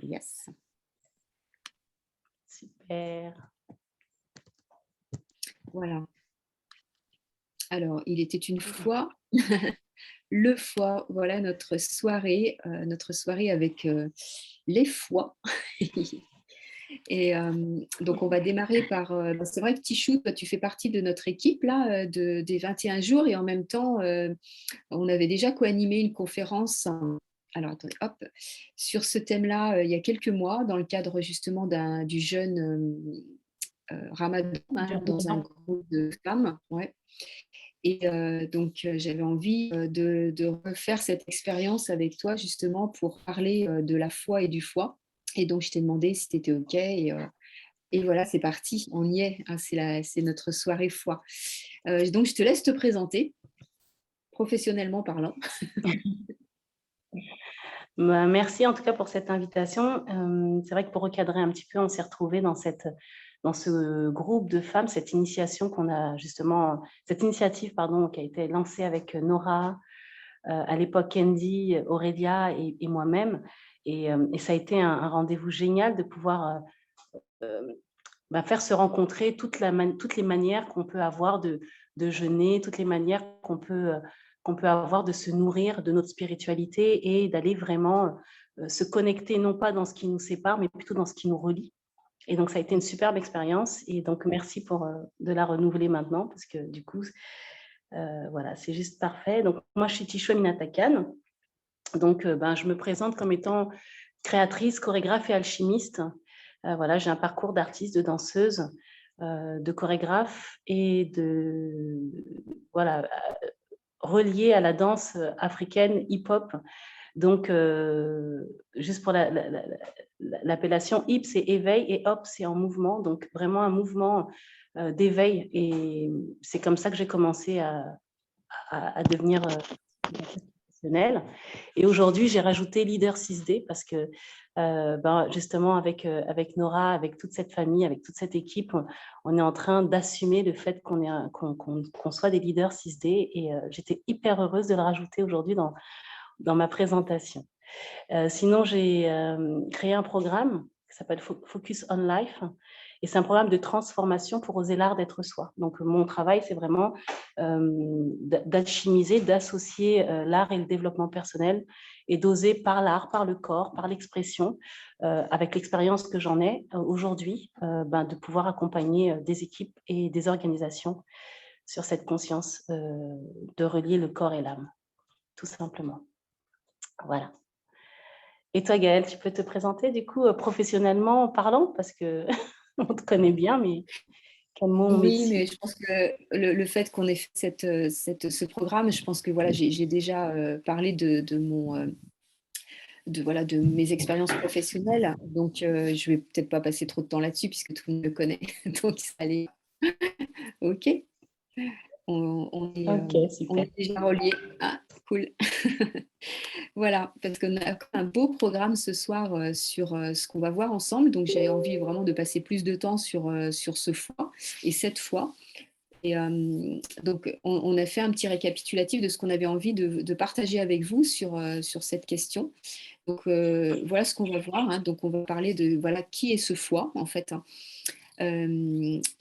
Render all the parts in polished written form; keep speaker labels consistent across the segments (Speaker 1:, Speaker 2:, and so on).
Speaker 1: Yes.
Speaker 2: Super.
Speaker 1: Voilà. Alors, il était une fois, le foie, voilà notre soirée avec les foies. Et donc, on va démarrer par, c'est vrai que Tichou, toi, tu fais partie de notre équipe là, des 21 jours et en même temps, on avait déjà co-animé une conférence, alors attendez, hop, sur ce thème-là, il y a quelques mois, dans le cadre justement du jeûne Ramadan, hein, dans un groupe de femmes. Ouais. Et donc, j'avais envie de refaire cette expérience avec toi justement pour parler de la foi et du foie. Et donc, je t'ai demandé si tu étais OK. Et voilà, c'est parti, on y est, hein, c'est notre soirée foi. Donc, je te laisse te présenter, professionnellement parlant.
Speaker 2: Bah, merci en tout cas pour cette invitation. C'est vrai que pour recadrer un petit peu, on s'est retrouvés dans ce groupe de femmes, cette initiation qu'on a justement, cette initiative pardon, qui a été lancée avec Nora, à l'époque Candy, Aurélia et moi-même. Et ça a été un rendez-vous génial de pouvoir faire se rencontrer toutes les manières qu'on peut avoir de jeûner, toutes les manières qu'on peut avoir de se nourrir de notre spiritualité et d'aller vraiment se connecter, non pas dans ce qui nous sépare, mais plutôt dans ce qui nous relie. Et donc, ça a été une superbe expérience. Et donc, merci de la renouveler maintenant, parce que du coup, voilà, c'est juste parfait. Donc, moi, je suis Tichou Aminata Khan. Donc, je me présente comme étant créatrice, chorégraphe et alchimiste. Voilà, j'ai un parcours d'artiste, de danseuse, de chorégraphe et relié à la danse africaine hip-hop. Donc, juste pour l'appellation, hip, c'est éveil et hop, c'est en mouvement. Donc, vraiment un mouvement d'éveil. Et c'est comme ça que j'ai commencé à devenir professionnelle. Et aujourd'hui, j'ai rajouté Leader 6D parce que justement avec Nora, avec toute cette famille, avec toute cette équipe, on est en train d'assumer le fait qu'on soit des leaders 6D et j'étais hyper heureuse de le rajouter aujourd'hui dans ma présentation. Sinon, j'ai créé un programme qui s'appelle Focus on Life. Et c'est un programme de transformation pour oser l'art d'être soi. Donc, mon travail, c'est vraiment d'alchimiser, d'associer l'art et le développement personnel et d'oser par l'art, par le corps, par l'expression, avec l'expérience que j'en ai aujourd'hui, de pouvoir accompagner des équipes et des organisations sur cette conscience de relier le corps et l'âme, tout simplement. Voilà. Et toi, Gaëlle, tu peux te présenter du coup professionnellement parlant parce que on te connaît bien, mais quel mot on met
Speaker 1: Oui,
Speaker 2: dessus?
Speaker 1: mais je pense que le fait qu'on ait fait ce programme, je pense que voilà, j'ai déjà parlé voilà, de mes expériences professionnelles. Donc, je vais peut-être pas passer trop de temps là-dessus puisque tout le monde me connaît. Donc, allez, OK.
Speaker 2: Ok,
Speaker 1: On
Speaker 2: super.
Speaker 1: est déjà reliés. Ah, cool. Voilà, parce qu'on a un beau programme ce soir sur ce qu'on va voir ensemble. Donc, j'ai envie vraiment de passer plus de temps sur ce foie et cette fois. Et donc, on a fait un petit récapitulatif de ce qu'on avait envie de partager avec vous sur cette question. Donc, voilà ce qu'on va voir. Hein. Donc, on va parler de voilà, qui est ce foie, en fait. Hein.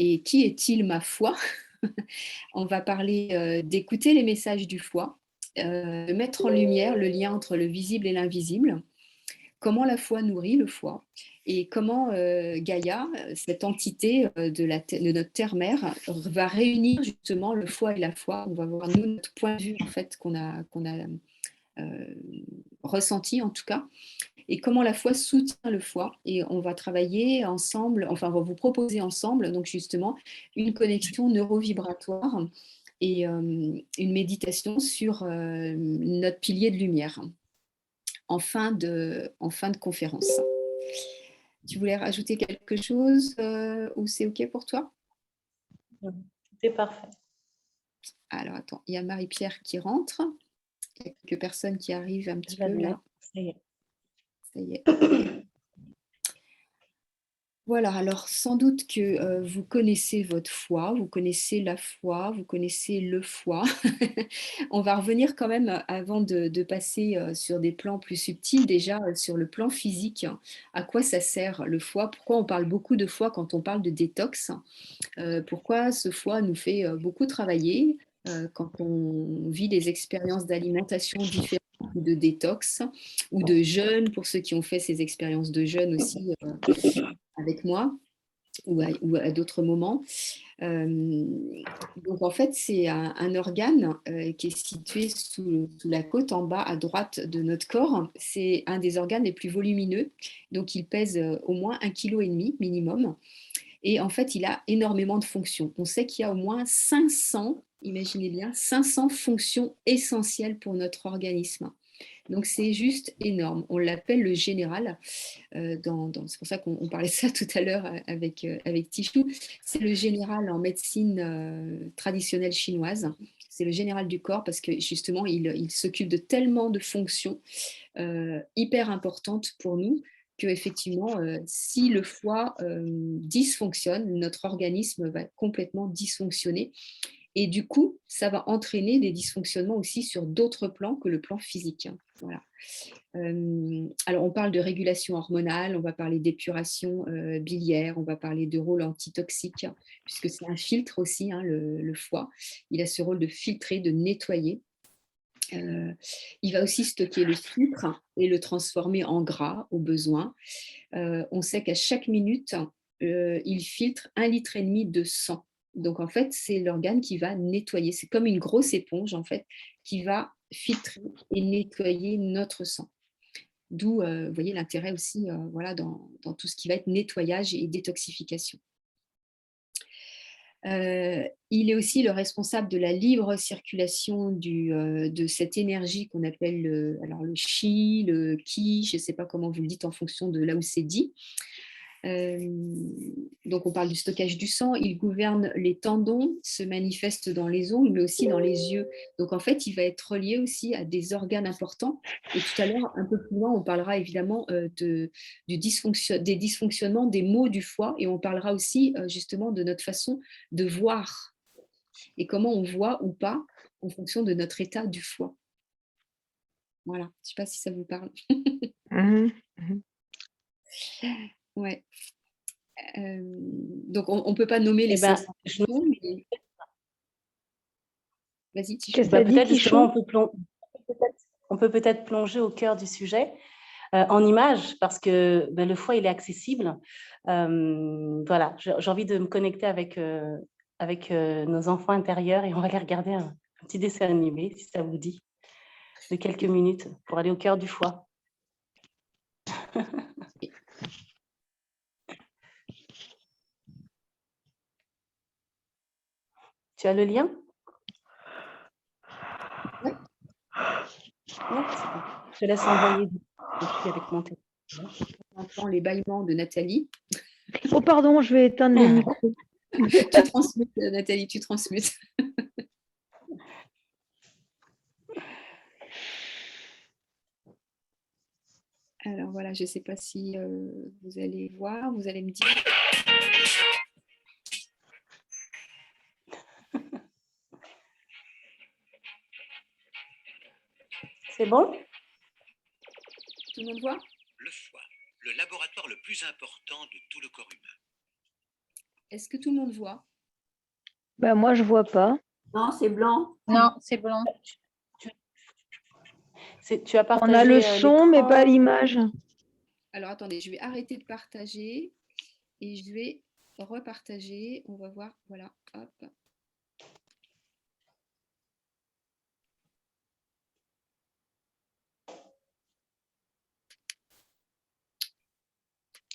Speaker 1: Et qui est-il, ma foi? On va parler d'écouter les messages du foie, de mettre en lumière le lien entre le visible et l'invisible, comment la foi nourrit le foie et comment Gaïa, cette entité de notre terre-mère, va réunir justement le foie et la foi. On va voir nous notre point de vue en fait qu'on a ressenti en tout cas, et comment la foi soutient le foie. Et on va travailler ensemble, enfin on va vous proposer ensemble donc justement une connexion neurovibratoire et une méditation sur notre pilier de lumière en fin de conférence. Tu voulais rajouter quelque chose ou c'est OK pour toi?
Speaker 2: C'est parfait.
Speaker 1: Alors attends, il y a Marie-Pierre qui rentre. Il y a quelques personnes qui arrivent un petit
Speaker 2: Je la
Speaker 1: peu
Speaker 2: viens.
Speaker 1: là.
Speaker 2: Ça y est.
Speaker 1: Ça y est. Voilà, alors sans doute que vous connaissez votre foie, vous connaissez la foi, vous connaissez le foie. On va revenir quand même avant de passer sur des plans plus subtils, déjà sur le plan physique. À quoi ça sert le foie? Pourquoi on parle beaucoup de foie quand on parle de détox? Pourquoi ce foie nous fait beaucoup travailler quand on vit des expériences d'alimentation différentes ou de détox ou de jeûne, pour ceux qui ont fait ces expériences de jeûne aussi avec moi ou à d'autres moments. Donc en fait, c'est un organe qui est situé sous la côte en bas à droite de notre corps. C'est un des organes les plus volumineux, donc il pèse au moins 1,5 kg minimum. Et en fait, il a énormément de fonctions. On sait qu'il y a au moins 500, imaginez bien, 500 fonctions essentielles pour notre organisme. Donc c'est juste énorme. On l'appelle le général. C'est pour ça qu'on parlait de ça tout à l'heure avec Tichou. C'est le général en médecine traditionnelle chinoise. C'est le général du corps parce que justement, il s'occupe de tellement de fonctions hyper importantes pour nous que effectivement, si le foie dysfonctionne, notre organisme va complètement dysfonctionner. Et du coup, ça va entraîner des dysfonctionnements aussi sur d'autres plans que le plan physique. Voilà. Alors, on parle de régulation hormonale, on va parler d'épuration biliaire, on va parler de rôle antitoxique, puisque c'est un filtre aussi, hein, le foie. Il a ce rôle de filtrer, de nettoyer. Il va aussi stocker le sucre et le transformer en gras au besoin. On sait qu'à chaque minute, il filtre 1,5 litre de sang. Donc en fait, c'est l'organe qui va nettoyer. C'est comme une grosse éponge en fait qui va filtrer et nettoyer notre sang. D'où, vous voyez, l'intérêt aussi voilà, dans tout ce qui va être nettoyage et détoxification. Il est aussi le responsable de la libre circulation de cette énergie qu'on appelle alors le chi, le ki, je ne sais pas comment vous le dites en fonction de là où c'est dit. Donc on parle du stockage du sang, il gouverne les tendons, se manifeste dans les ongles, mais aussi dans les yeux. Donc en fait, il va être relié aussi à des organes importants. Et tout à l'heure, un peu plus loin, on parlera évidemment des dysfonctionnements, des maux du foie, et on parlera aussi justement de notre façon de voir et comment on voit ou pas en fonction de notre état du foie. Voilà, je ne sais pas si ça vous parle. Ouais. Donc, on ne peut pas nommer les 500 fonctions, mais... Vas-y, Tichou.
Speaker 2: Peut-être justement, on peut peut-être plonger au cœur du sujet en images, parce que le foie, il est accessible. Voilà, j'ai envie de me connecter avec nos enfants intérieurs et on va aller regarder un petit dessin animé, si ça vous dit, de quelques minutes pour aller au cœur du foie. Tu as le lien?
Speaker 1: Oui.
Speaker 2: Ouais, je te laisse envoyer avec mon téléphone.
Speaker 1: On entend les bâillements de Nathalie.
Speaker 3: Oh pardon, je vais éteindre le micro.
Speaker 1: Tu transmutes, Nathalie, tu transmutes. Alors voilà, je ne sais pas si vous allez voir, vous allez me dire.
Speaker 2: C'est bon?
Speaker 1: Tout le monde voit?
Speaker 4: Le foie, le laboratoire le plus important de tout le corps humain.
Speaker 1: Est-ce que tout le monde voit?
Speaker 3: Bah, moi, je ne vois pas.
Speaker 5: Non, c'est blanc.
Speaker 6: Non, c'est blanc.
Speaker 2: Tu as partagé
Speaker 3: On a le son, mais pas l'image.
Speaker 1: Alors, attendez, je vais arrêter de partager et je vais repartager. On va voir, voilà, hop.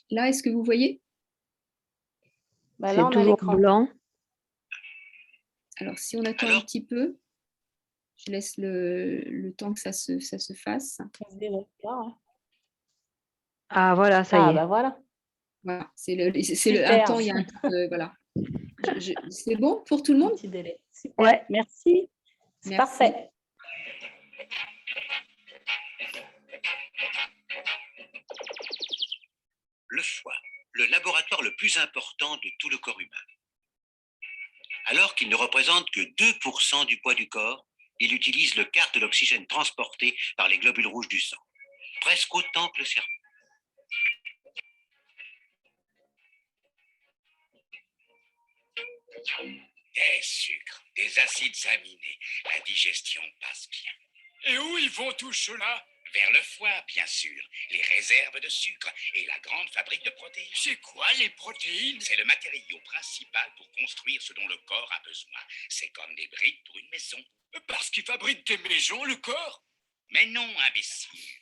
Speaker 1: Là, est-ce que vous voyez?
Speaker 2: Là,
Speaker 3: c'est
Speaker 2: on a
Speaker 3: toujours
Speaker 2: l'écran
Speaker 3: blanc.
Speaker 1: Alors, si on attend un petit peu, je laisse le temps que ça se fasse.
Speaker 3: Ah, voilà, ça y est.
Speaker 2: Ah, bah voilà.
Speaker 1: Voilà, un temps, il y a un petit, voilà. C'est bon pour tout le monde?
Speaker 2: Petit délai. Super.
Speaker 3: Ouais.
Speaker 2: Merci. C'est parfait.
Speaker 4: Le foie, le laboratoire le plus important de tout le corps humain. Alors qu'il ne représente que 2% du poids du corps, il utilise le quart de l'oxygène transporté par les globules rouges du sang, presque autant que le cerveau.
Speaker 5: Des sucres, des acides aminés, la digestion passe bien.
Speaker 6: Et où ils vont tout cela?
Speaker 5: Vers le foie, bien sûr, les réserves de sucre et la grande fabrique de protéines.
Speaker 6: C'est quoi les protéines?
Speaker 5: C'est le matériau principal pour construire ce dont le corps a besoin. C'est comme des briques pour une maison.
Speaker 6: Parce qu'ils fabriquent des maisons, le corps?
Speaker 5: Mais non, imbécile.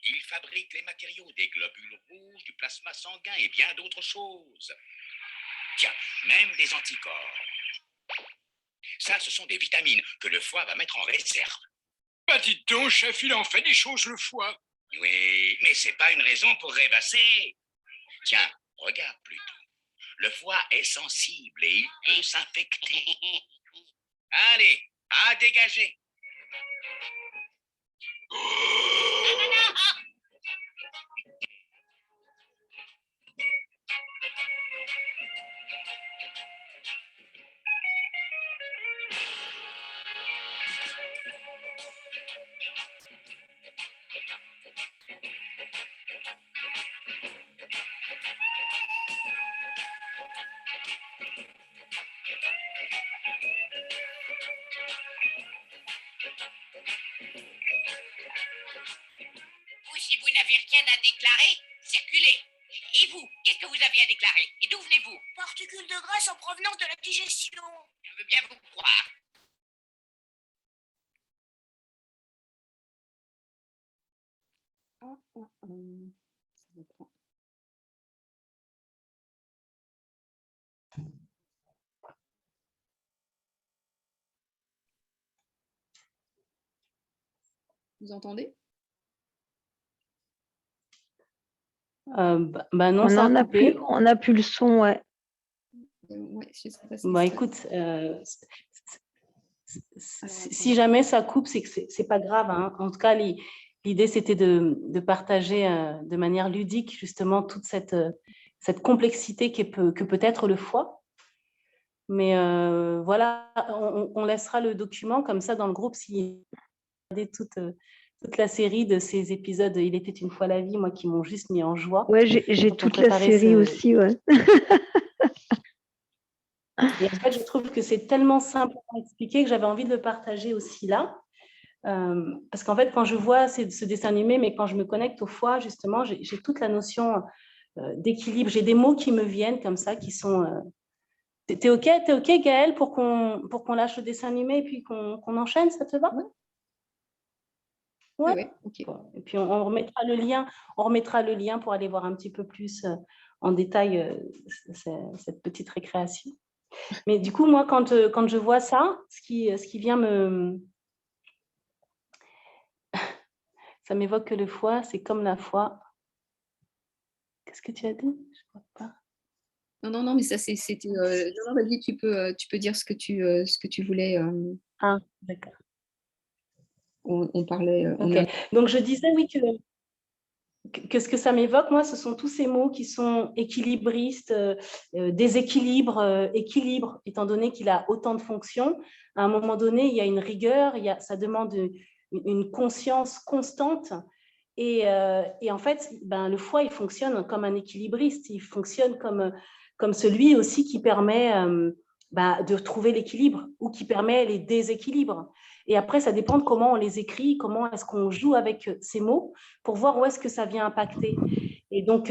Speaker 5: Il fabrique les matériaux, des globules rouges, du plasma sanguin et bien d'autres choses. Tiens, même des anticorps. Ça, ce sont des vitamines que le foie va mettre en réserve.
Speaker 6: Bah dites donc, chef, il en fait des choses, le foie.
Speaker 5: Oui, mais c'est pas une raison pour rêvasser. Tiens, regarde plutôt. Le foie est sensible et il peut s'infecter. Allez, à dégager.
Speaker 7: Vous, si vous n'avez rien à déclarer, circulez. Et vous, qu'est-ce que vous avez à déclarer? Et d'où venez-vous?
Speaker 8: Particules de graisse en provenance de la digestion.
Speaker 7: Je veux bien vous croire.
Speaker 1: Ça reprend. Vous entendez?
Speaker 2: Non, ça a coupé.
Speaker 3: On n'a plus le son, ouais.
Speaker 1: Ouais, je sais pas si
Speaker 2: Bah
Speaker 1: ça-
Speaker 2: écoute, si jamais ça coupe, c'est que c'est pas grave, hein. En tout cas, l'idée, c'était de partager de manière ludique, justement, toute cette complexité que peut être le foie. Mais voilà, on laissera le document comme ça dans le groupe si vous regardez toute la série de ces épisodes Il était une fois la vie, moi, qui m'ont juste mis en joie.
Speaker 3: Ouais, j'ai
Speaker 2: Quand on
Speaker 3: toute la
Speaker 2: préparait
Speaker 3: série aussi, ouais.
Speaker 2: Et en fait, je trouve que c'est tellement simple à expliquer que j'avais envie de le partager aussi là. Parce qu'en fait, quand je vois ce dessin animé, mais quand je me connecte au foie, justement, j'ai toute la notion d'équilibre. J'ai des mots qui me viennent comme ça, qui sont... T'es OK, Gaëlle, pour qu'on lâche le dessin animé et puis qu'on enchaîne, ça te va?
Speaker 1: Ouais.
Speaker 2: Ouais.
Speaker 1: Ouais, ok.
Speaker 2: Bon. Et puis, on remettra le lien pour aller voir un petit peu plus en détail cette petite récréation. Mais du coup, moi, quand je vois ça, ce qui vient ça m'évoque que le foie, c'est comme la foi. Qu'est-ce que tu as dit? Je crois pas.
Speaker 1: Non, mais ça, c'était. Non, vas-y, tu peux dire ce que tu voulais.
Speaker 2: Ah, d'accord.
Speaker 1: On parlait.
Speaker 2: Ok. Donc, je disais, oui, que ce que ça m'évoque, moi, ce sont tous ces mots qui sont équilibristes, déséquilibre, équilibre, étant donné qu'il a autant de fonctions. À un moment donné, il y a une rigueur, ça demande une conscience constante. Et en fait, le foie, il fonctionne comme un équilibriste, il fonctionne comme celui aussi qui permet de trouver l'équilibre ou qui permet les déséquilibres. Et après, ça dépend de comment on les écrit, comment est-ce qu'on joue avec ces mots pour voir où est-ce que ça vient impacter. Et donc,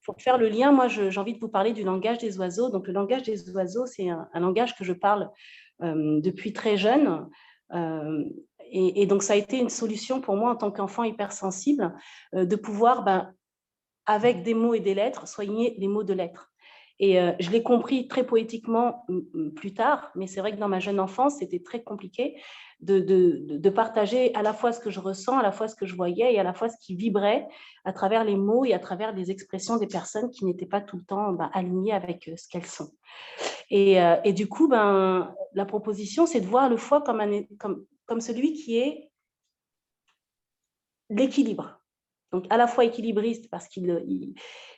Speaker 2: pour faire le lien, moi, j'ai envie de vous parler du langage des oiseaux. Donc, le langage des oiseaux, c'est un langage que je parle depuis très jeune. Et donc, ça a été une solution pour moi en tant qu'enfant hypersensible de pouvoir, avec des mots et des lettres, soigner les mots de lettres. Et je l'ai compris très poétiquement plus tard, mais c'est vrai que dans ma jeune enfance, c'était très compliqué de partager à la fois ce que je ressens, à la fois ce que je voyais et à la fois ce qui vibrait à travers les mots et à travers les expressions des personnes qui n'étaient pas tout le temps alignées avec ce qu'elles sont. Et du coup, la proposition, c'est de voir le foie comme celui qui est l'équilibre. Donc, à la fois équilibriste parce qu'il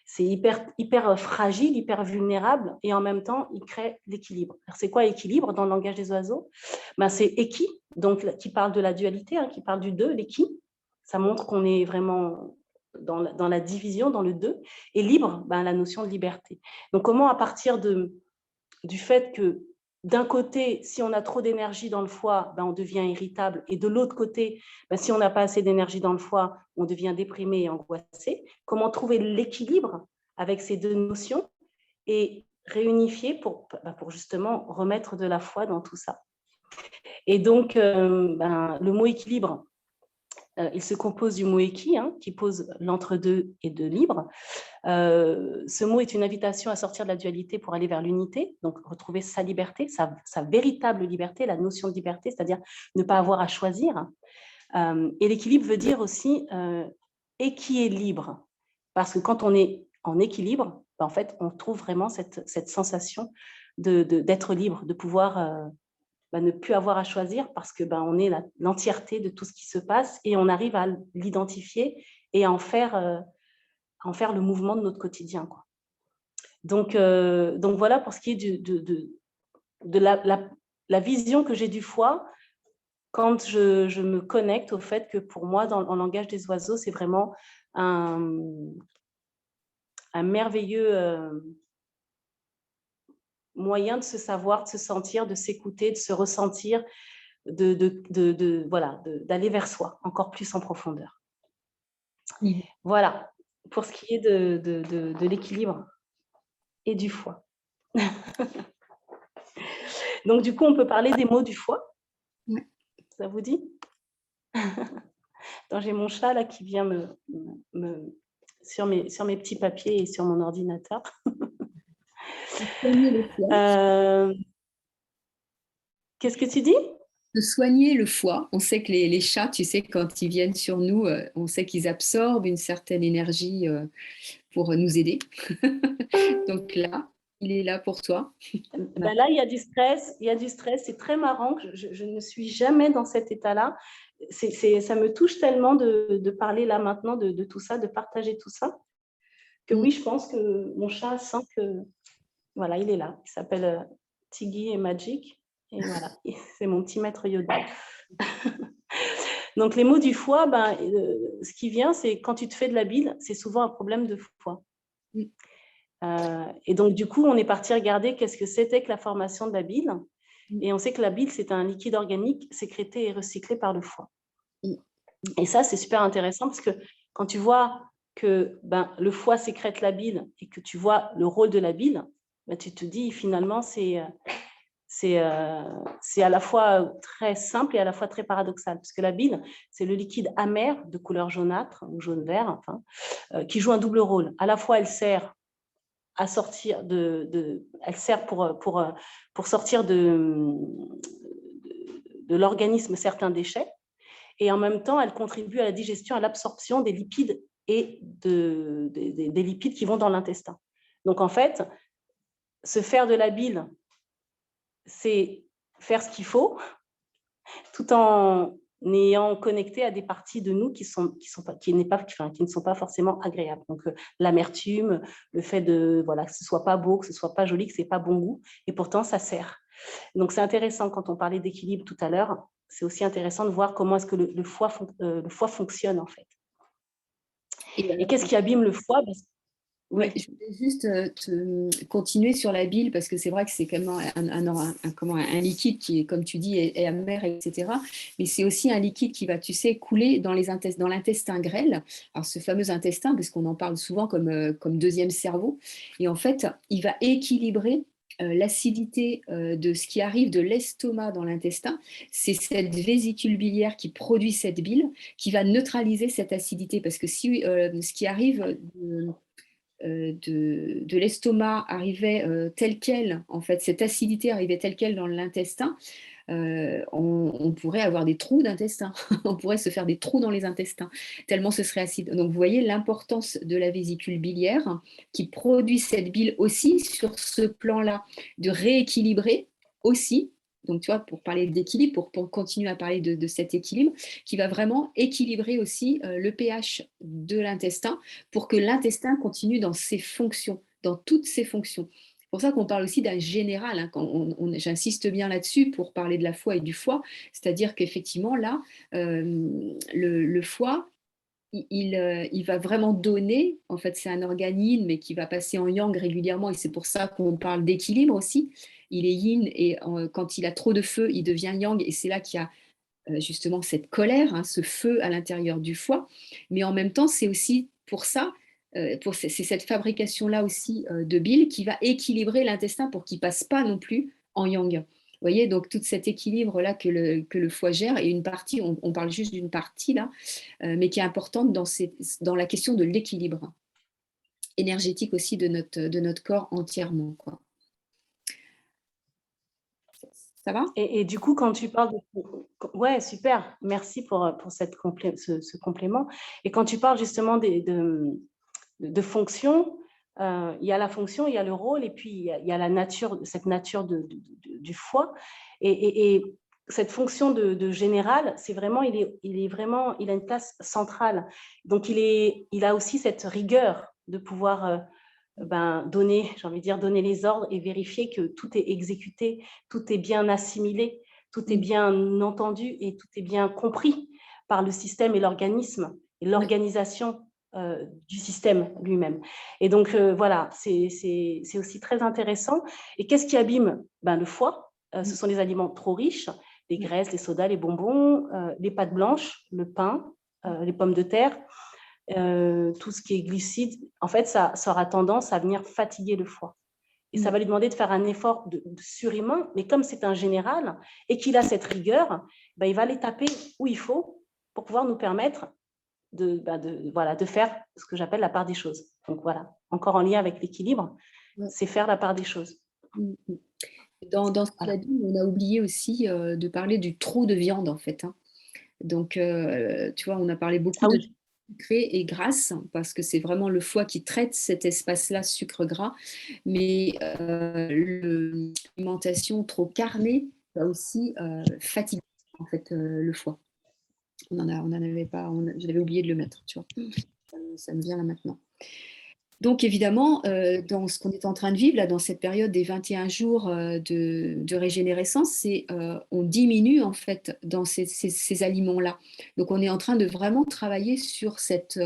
Speaker 2: c'est hyper fragile, hyper vulnérable, et en même temps, il crée l'équilibre. C'est quoi équilibre dans le langage des oiseaux? C'est équi, donc qui parle de la dualité, qui parle du deux, l'équi. Ça montre qu'on est vraiment dans la division, dans le deux. Et libre, la notion de liberté. Donc, comment, à partir du fait que d'un côté, si on a trop d'énergie dans le foie, on devient irritable. Et de l'autre côté, si on n'a pas assez d'énergie dans le foie, on devient déprimé et angoissé. Comment trouver l'équilibre avec ces deux notions et réunifier pour justement remettre de la foi dans tout ça. Et donc, le mot équilibre, il se compose du mot équi, qui pose l'entre-deux et de libre. Ce mot est une invitation à sortir de la dualité pour aller vers l'unité, donc retrouver sa liberté, sa véritable liberté, la notion de liberté, c'est-à-dire ne pas avoir à choisir. Et l'équilibre veut dire aussi et qui est libre, parce que quand on est en équilibre, en fait, on trouve vraiment cette sensation d'être libre, de pouvoir ne plus avoir à choisir, parce que on est l'entièreté de tout ce qui se passe et on arrive à l'identifier et à en faire le mouvement de notre quotidien, quoi. Donc voilà pour ce qui est de la vision que j'ai du foie quand je me connecte au fait que pour moi, en langage des oiseaux, c'est vraiment un merveilleux moyen de se savoir, de se sentir, de s'écouter, de se ressentir, d'aller vers soi, encore plus en profondeur. Voilà, pour ce qui est de l'équilibre et du foie. Donc, du coup, on peut parler des mots du foie.
Speaker 1: Ouais.
Speaker 2: Ça vous dit? J'ai mon chat là qui vient sur mes petits papiers et sur mon ordinateur. Qu'est-ce que tu dis?
Speaker 1: De soigner le foie. On sait que les chats, tu sais, quand ils viennent sur nous, on sait qu'ils absorbent une certaine énergie pour nous aider. Donc là, il est là pour toi.
Speaker 2: Là, il y a du stress, c'est très marrant que je ne suis jamais dans cet état-là. Ça me touche tellement de parler là maintenant de tout ça, de partager tout ça, que oui, je pense que mon chat sent que, voilà, il est là. Il s'appelle Tiggy et Magic, et voilà, c'est mon petit maître Yoda. Donc, les maux du foie, ce qui vient, c'est quand tu te fais de la bile, c'est souvent un problème de foie.
Speaker 1: Oui.
Speaker 2: Et donc, du coup, on est parti regarder qu'est-ce que c'était que la formation de la bile. Et on sait que la bile, c'est un liquide organique sécrété et recyclé par le foie. Et ça, c'est super intéressant parce que quand tu vois que le foie sécrète la bile et que tu vois le rôle de la bile, tu te dis finalement, c'est à la fois très simple et à la fois très paradoxal. Parce que la bile, c'est le liquide amer de couleur jaunâtre ou jaune-vert, qui joue un double rôle. À la fois, elle sert à sortir elle sert pour sortir de l'organisme certains déchets, et en même temps, elle contribue à la digestion, à l'absorption des lipides et des lipides qui vont dans l'intestin. Donc, en fait, se faire de la bile, c'est faire ce qu'il faut, tout en ayant connecté à des parties de nous qui ne sont pas forcément agréables. Donc, l'amertume, le fait que ce soit pas beau, que ce soit pas joli, que c'est pas bon goût, et pourtant, ça sert. Donc, c'est intéressant, quand on parlait d'équilibre tout à l'heure, c'est aussi intéressant de voir comment est-ce que le foie fonctionne, en fait. Et qu'est-ce qui abîme le foie?
Speaker 1: Oui, je voulais juste continuer sur la bile, parce que c'est vrai que c'est quand même un liquide qui, comme tu dis, est amer, etc. Mais c'est aussi un liquide qui va, tu sais, couler dans l'intestin grêle. Alors, ce fameux intestin, parce qu'on en parle souvent comme deuxième cerveau. Et en fait, il va équilibrer l'acidité de ce qui arrive de l'estomac dans l'intestin. C'est cette vésicule biliaire qui produit cette bile qui va neutraliser cette acidité. Parce que si ce qui arrive de l'estomac arrivait tel quel, en fait, cette acidité arrivait telle quelle dans l'intestin, on pourrait avoir des trous d'intestin, on pourrait se faire des trous dans les intestins, tellement ce serait acide. Donc vous voyez l'importance de la vésicule biliaire qui produit cette bile aussi sur ce plan-là, de rééquilibrer aussi Donc, tu vois, pour parler d'équilibre, pour continuer à parler de cet équilibre, qui va vraiment équilibrer aussi le pH de l'intestin pour que l'intestin continue dans ses fonctions, dans toutes ses fonctions. C'est pour ça qu'on parle aussi d'un général, hein, j'insiste bien là-dessus pour parler de la foie et du foie, c'est-à-dire qu'effectivement, là, le foie, il va vraiment donner, en fait c'est un organine mais qui va passer en yang régulièrement et c'est pour ça qu'on parle d'équilibre aussi. Il est yin et quand il a trop de feu, il devient yang et c'est là qu'il y a justement cette colère, hein, ce feu à l'intérieur du foie. Mais en même temps, c'est aussi pour ça, c'est cette fabrication-là aussi de bile qui va équilibrer l'intestin pour qu'il ne passe pas non plus en yang. Vous voyez, donc tout cet équilibre-là que le foie gère, et une partie, on parle juste d'une partie là, mais qui est importante dans la question de l'équilibre énergétique aussi de notre corps entièrement, quoi. Ça va?
Speaker 2: Et du coup, quand tu parles de... Ouais, super, merci pour ce complément. Et quand tu parles justement de fonctions, il y a la fonction, il y a le rôle, et puis il y a la nature, cette nature du foie. Et cette fonction de général, c'est vraiment, il a une place centrale. Donc, il a aussi cette rigueur de pouvoir donner, j'ai envie de dire, donner les ordres et vérifier que tout est exécuté, tout est bien assimilé, tout est bien entendu et tout est bien compris par le système et l'organisme et l'organisation du système lui-même. Et donc, voilà, c'est aussi très intéressant. Et qu'est-ce qui abîme? Le foie. Ce sont les aliments trop riches, les graisses, les sodas, les bonbons, les pâtes blanches, le pain, les pommes de terre, tout ce qui est glucides. En fait, ça aura tendance à venir fatiguer le foie. Et ça va lui demander de faire un effort de surhumain, mais comme c'est un général et qu'il a cette rigueur, il va les taper où il faut pour pouvoir nous permettre de faire ce que j'appelle la part des choses. Donc voilà, encore en lien avec l'équilibre, c'est faire la part des choses.
Speaker 1: Dans ce qu'il a dit, on a oublié aussi de parler du trop de viande, en fait. Hein. Donc, tu vois, on a parlé beaucoup de sucré et grasse, parce que c'est vraiment le foie qui traite cet espace-là, sucre-gras. Mais l'alimentation trop carnée va aussi fatiguer, en fait, le foie. On en avait pas, j'avais oublié de le mettre, tu vois. Ça me vient là maintenant. Donc évidemment, dans ce qu'on est en train de vivre, là, dans cette période des 21 jours de régénérescence, on diminue en fait dans ces aliments-là. Donc on est en train de vraiment travailler sur cette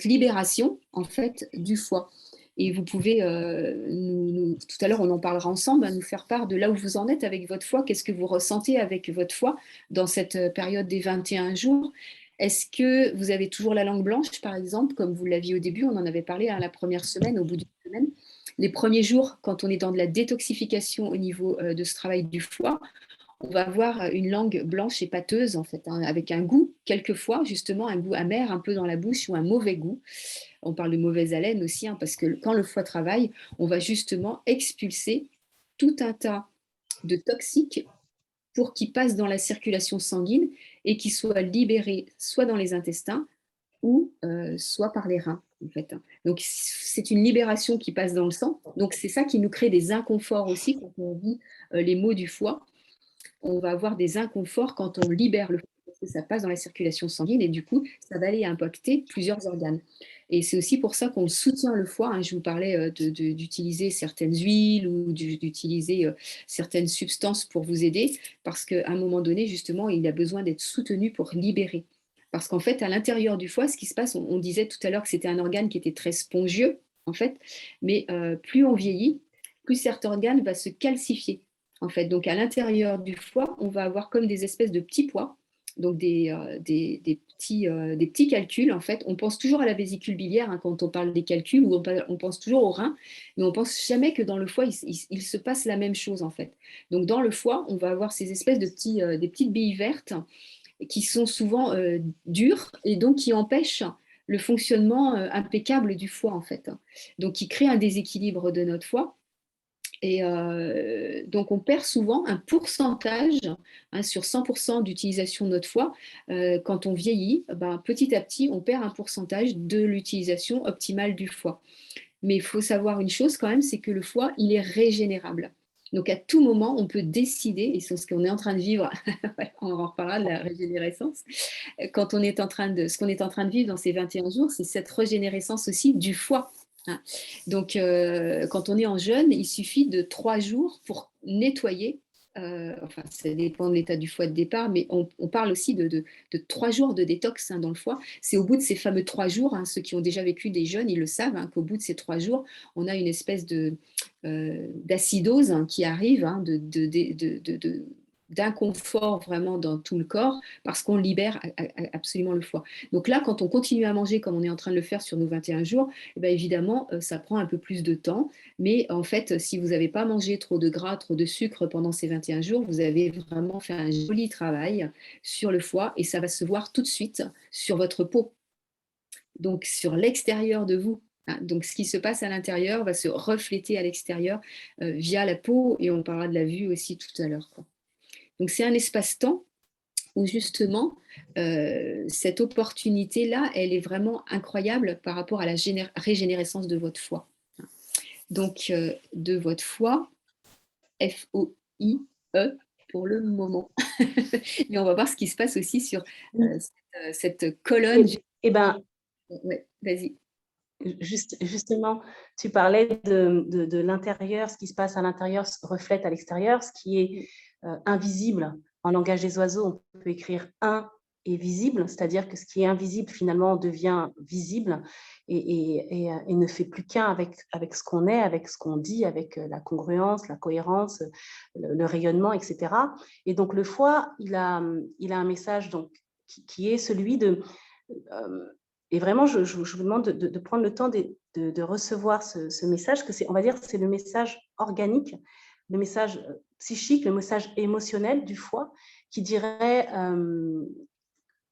Speaker 1: libération en fait du foie. Et vous pouvez, tout à l'heure on en parlera ensemble, nous faire part de là où vous en êtes avec votre foie, qu'est-ce que vous ressentez avec votre foie dans cette période des 21 jours. Est-ce que vous avez toujours la langue blanche, par exemple, comme vous l'aviez au début? On en avait parlé la première semaine, au bout d'une semaine. Les premiers jours, quand on est dans de la détoxification au niveau de ce travail du foie, on va avoir une langue blanche et pâteuse, en fait, hein, avec un goût, quelquefois, justement, un goût amer, un peu dans la bouche, ou un mauvais goût. On parle de mauvaise haleine aussi, hein, parce que quand le foie travaille, on va justement expulser tout un tas de toxiques pour qu'ils passent dans la circulation sanguine et qu'ils soient libérés soit dans les intestins ou soit par les reins, en fait. Donc, c'est une libération qui passe dans le sang. Donc, c'est ça qui nous crée des inconforts aussi quand on vit les maux du foie. On va avoir des inconforts quand on libère le foie, parce que ça passe dans la circulation sanguine et du coup, ça va aller impacter plusieurs organes. Et c'est aussi pour ça qu'on soutient le foie. Hein. Je vous parlais d'utiliser certaines huiles ou d'utiliser certaines substances pour vous aider, parce qu'à un moment donné, justement, il a besoin d'être soutenu pour libérer. Parce qu'en fait, à l'intérieur du foie, ce qui se passe, on disait tout à l'heure que c'était un organe qui était très spongieux, en fait, mais plus on vieillit, plus cet organe va se calcifier. En fait, donc à l'intérieur du foie, on va avoir comme des espèces de petits pois, donc des petits calculs. En fait, on pense toujours à la vésicule biliaire hein, quand on parle des calculs, ou on pense toujours au rein, mais on pense jamais que dans le foie, il se passe la même chose en fait. Donc dans le foie, on va avoir ces espèces de des petites billes vertes qui sont souvent dures et donc qui empêchent le fonctionnement impeccable du foie en fait. Donc qui crée un déséquilibre de notre foie. Et donc, on perd souvent un pourcentage hein, sur 100% d'utilisation de notre foie. Quand on vieillit, petit à petit, on perd un pourcentage de l'utilisation optimale du foie. Mais il faut savoir une chose quand même, c'est que le foie, il est régénérable. Donc, à tout moment, on peut décider, et c'est ce qu'on est en train de vivre, on en reparlera de la régénérescence, quand on est en train de, ce qu'on est en train de vivre dans ces 21 jours, c'est cette régénérescence aussi du foie. Hein. Donc, quand on est en jeûne, il suffit de 3 jours pour nettoyer. Enfin, ça dépend de l'état du foie de départ, mais on parle aussi de 3 jours de détox, hein, dans le foie. C'est au bout de ces fameux 3 jours, hein, ceux qui ont déjà vécu des jeûnes, ils le savent, hein, qu'au bout de ces 3 jours, on a une espèce d'acidose, hein, qui arrive, hein, d'inconfort vraiment dans tout le corps parce qu'on libère absolument le foie. Donc là, quand on continue à manger comme on est en train de le faire sur nos 21 jours, eh bien évidemment, ça prend un peu plus de temps. Mais en fait, si vous n'avez pas mangé trop de gras, trop de sucre pendant ces 21 jours, vous avez vraiment fait un joli travail sur le foie et ça va se voir tout de suite sur votre peau. Donc sur l'extérieur de vous. Donc ce qui se passe à l'intérieur va se refléter à l'extérieur via la peau et on parlera de la vue aussi tout à l'heure. Donc c'est un espace-temps où justement cette opportunité-là, elle est vraiment incroyable par rapport à la régénérescence de votre foie. Donc de votre foie, F-O-I-E pour le moment. Mais on va voir ce qui se passe aussi sur cette colonne.
Speaker 2: Eh bien,
Speaker 1: ouais, vas-y.
Speaker 2: Justement, tu parlais de l'intérieur, ce qui se passe à l'intérieur se reflète à l'extérieur, ce qui est invisible. En langage des oiseaux, on peut écrire un et visible, c'est-à-dire que ce qui est invisible finalement devient visible et ne fait plus qu'un avec ce qu'on est, avec ce qu'on dit, avec la congruence, la cohérence, le rayonnement, etc. Et donc le foie, il a un message donc, qui est celui de... et vraiment, je vous demande de prendre le temps de recevoir ce message, que on va dire c'est le message organique, le message psychique, le message émotionnel du foie, qui dirait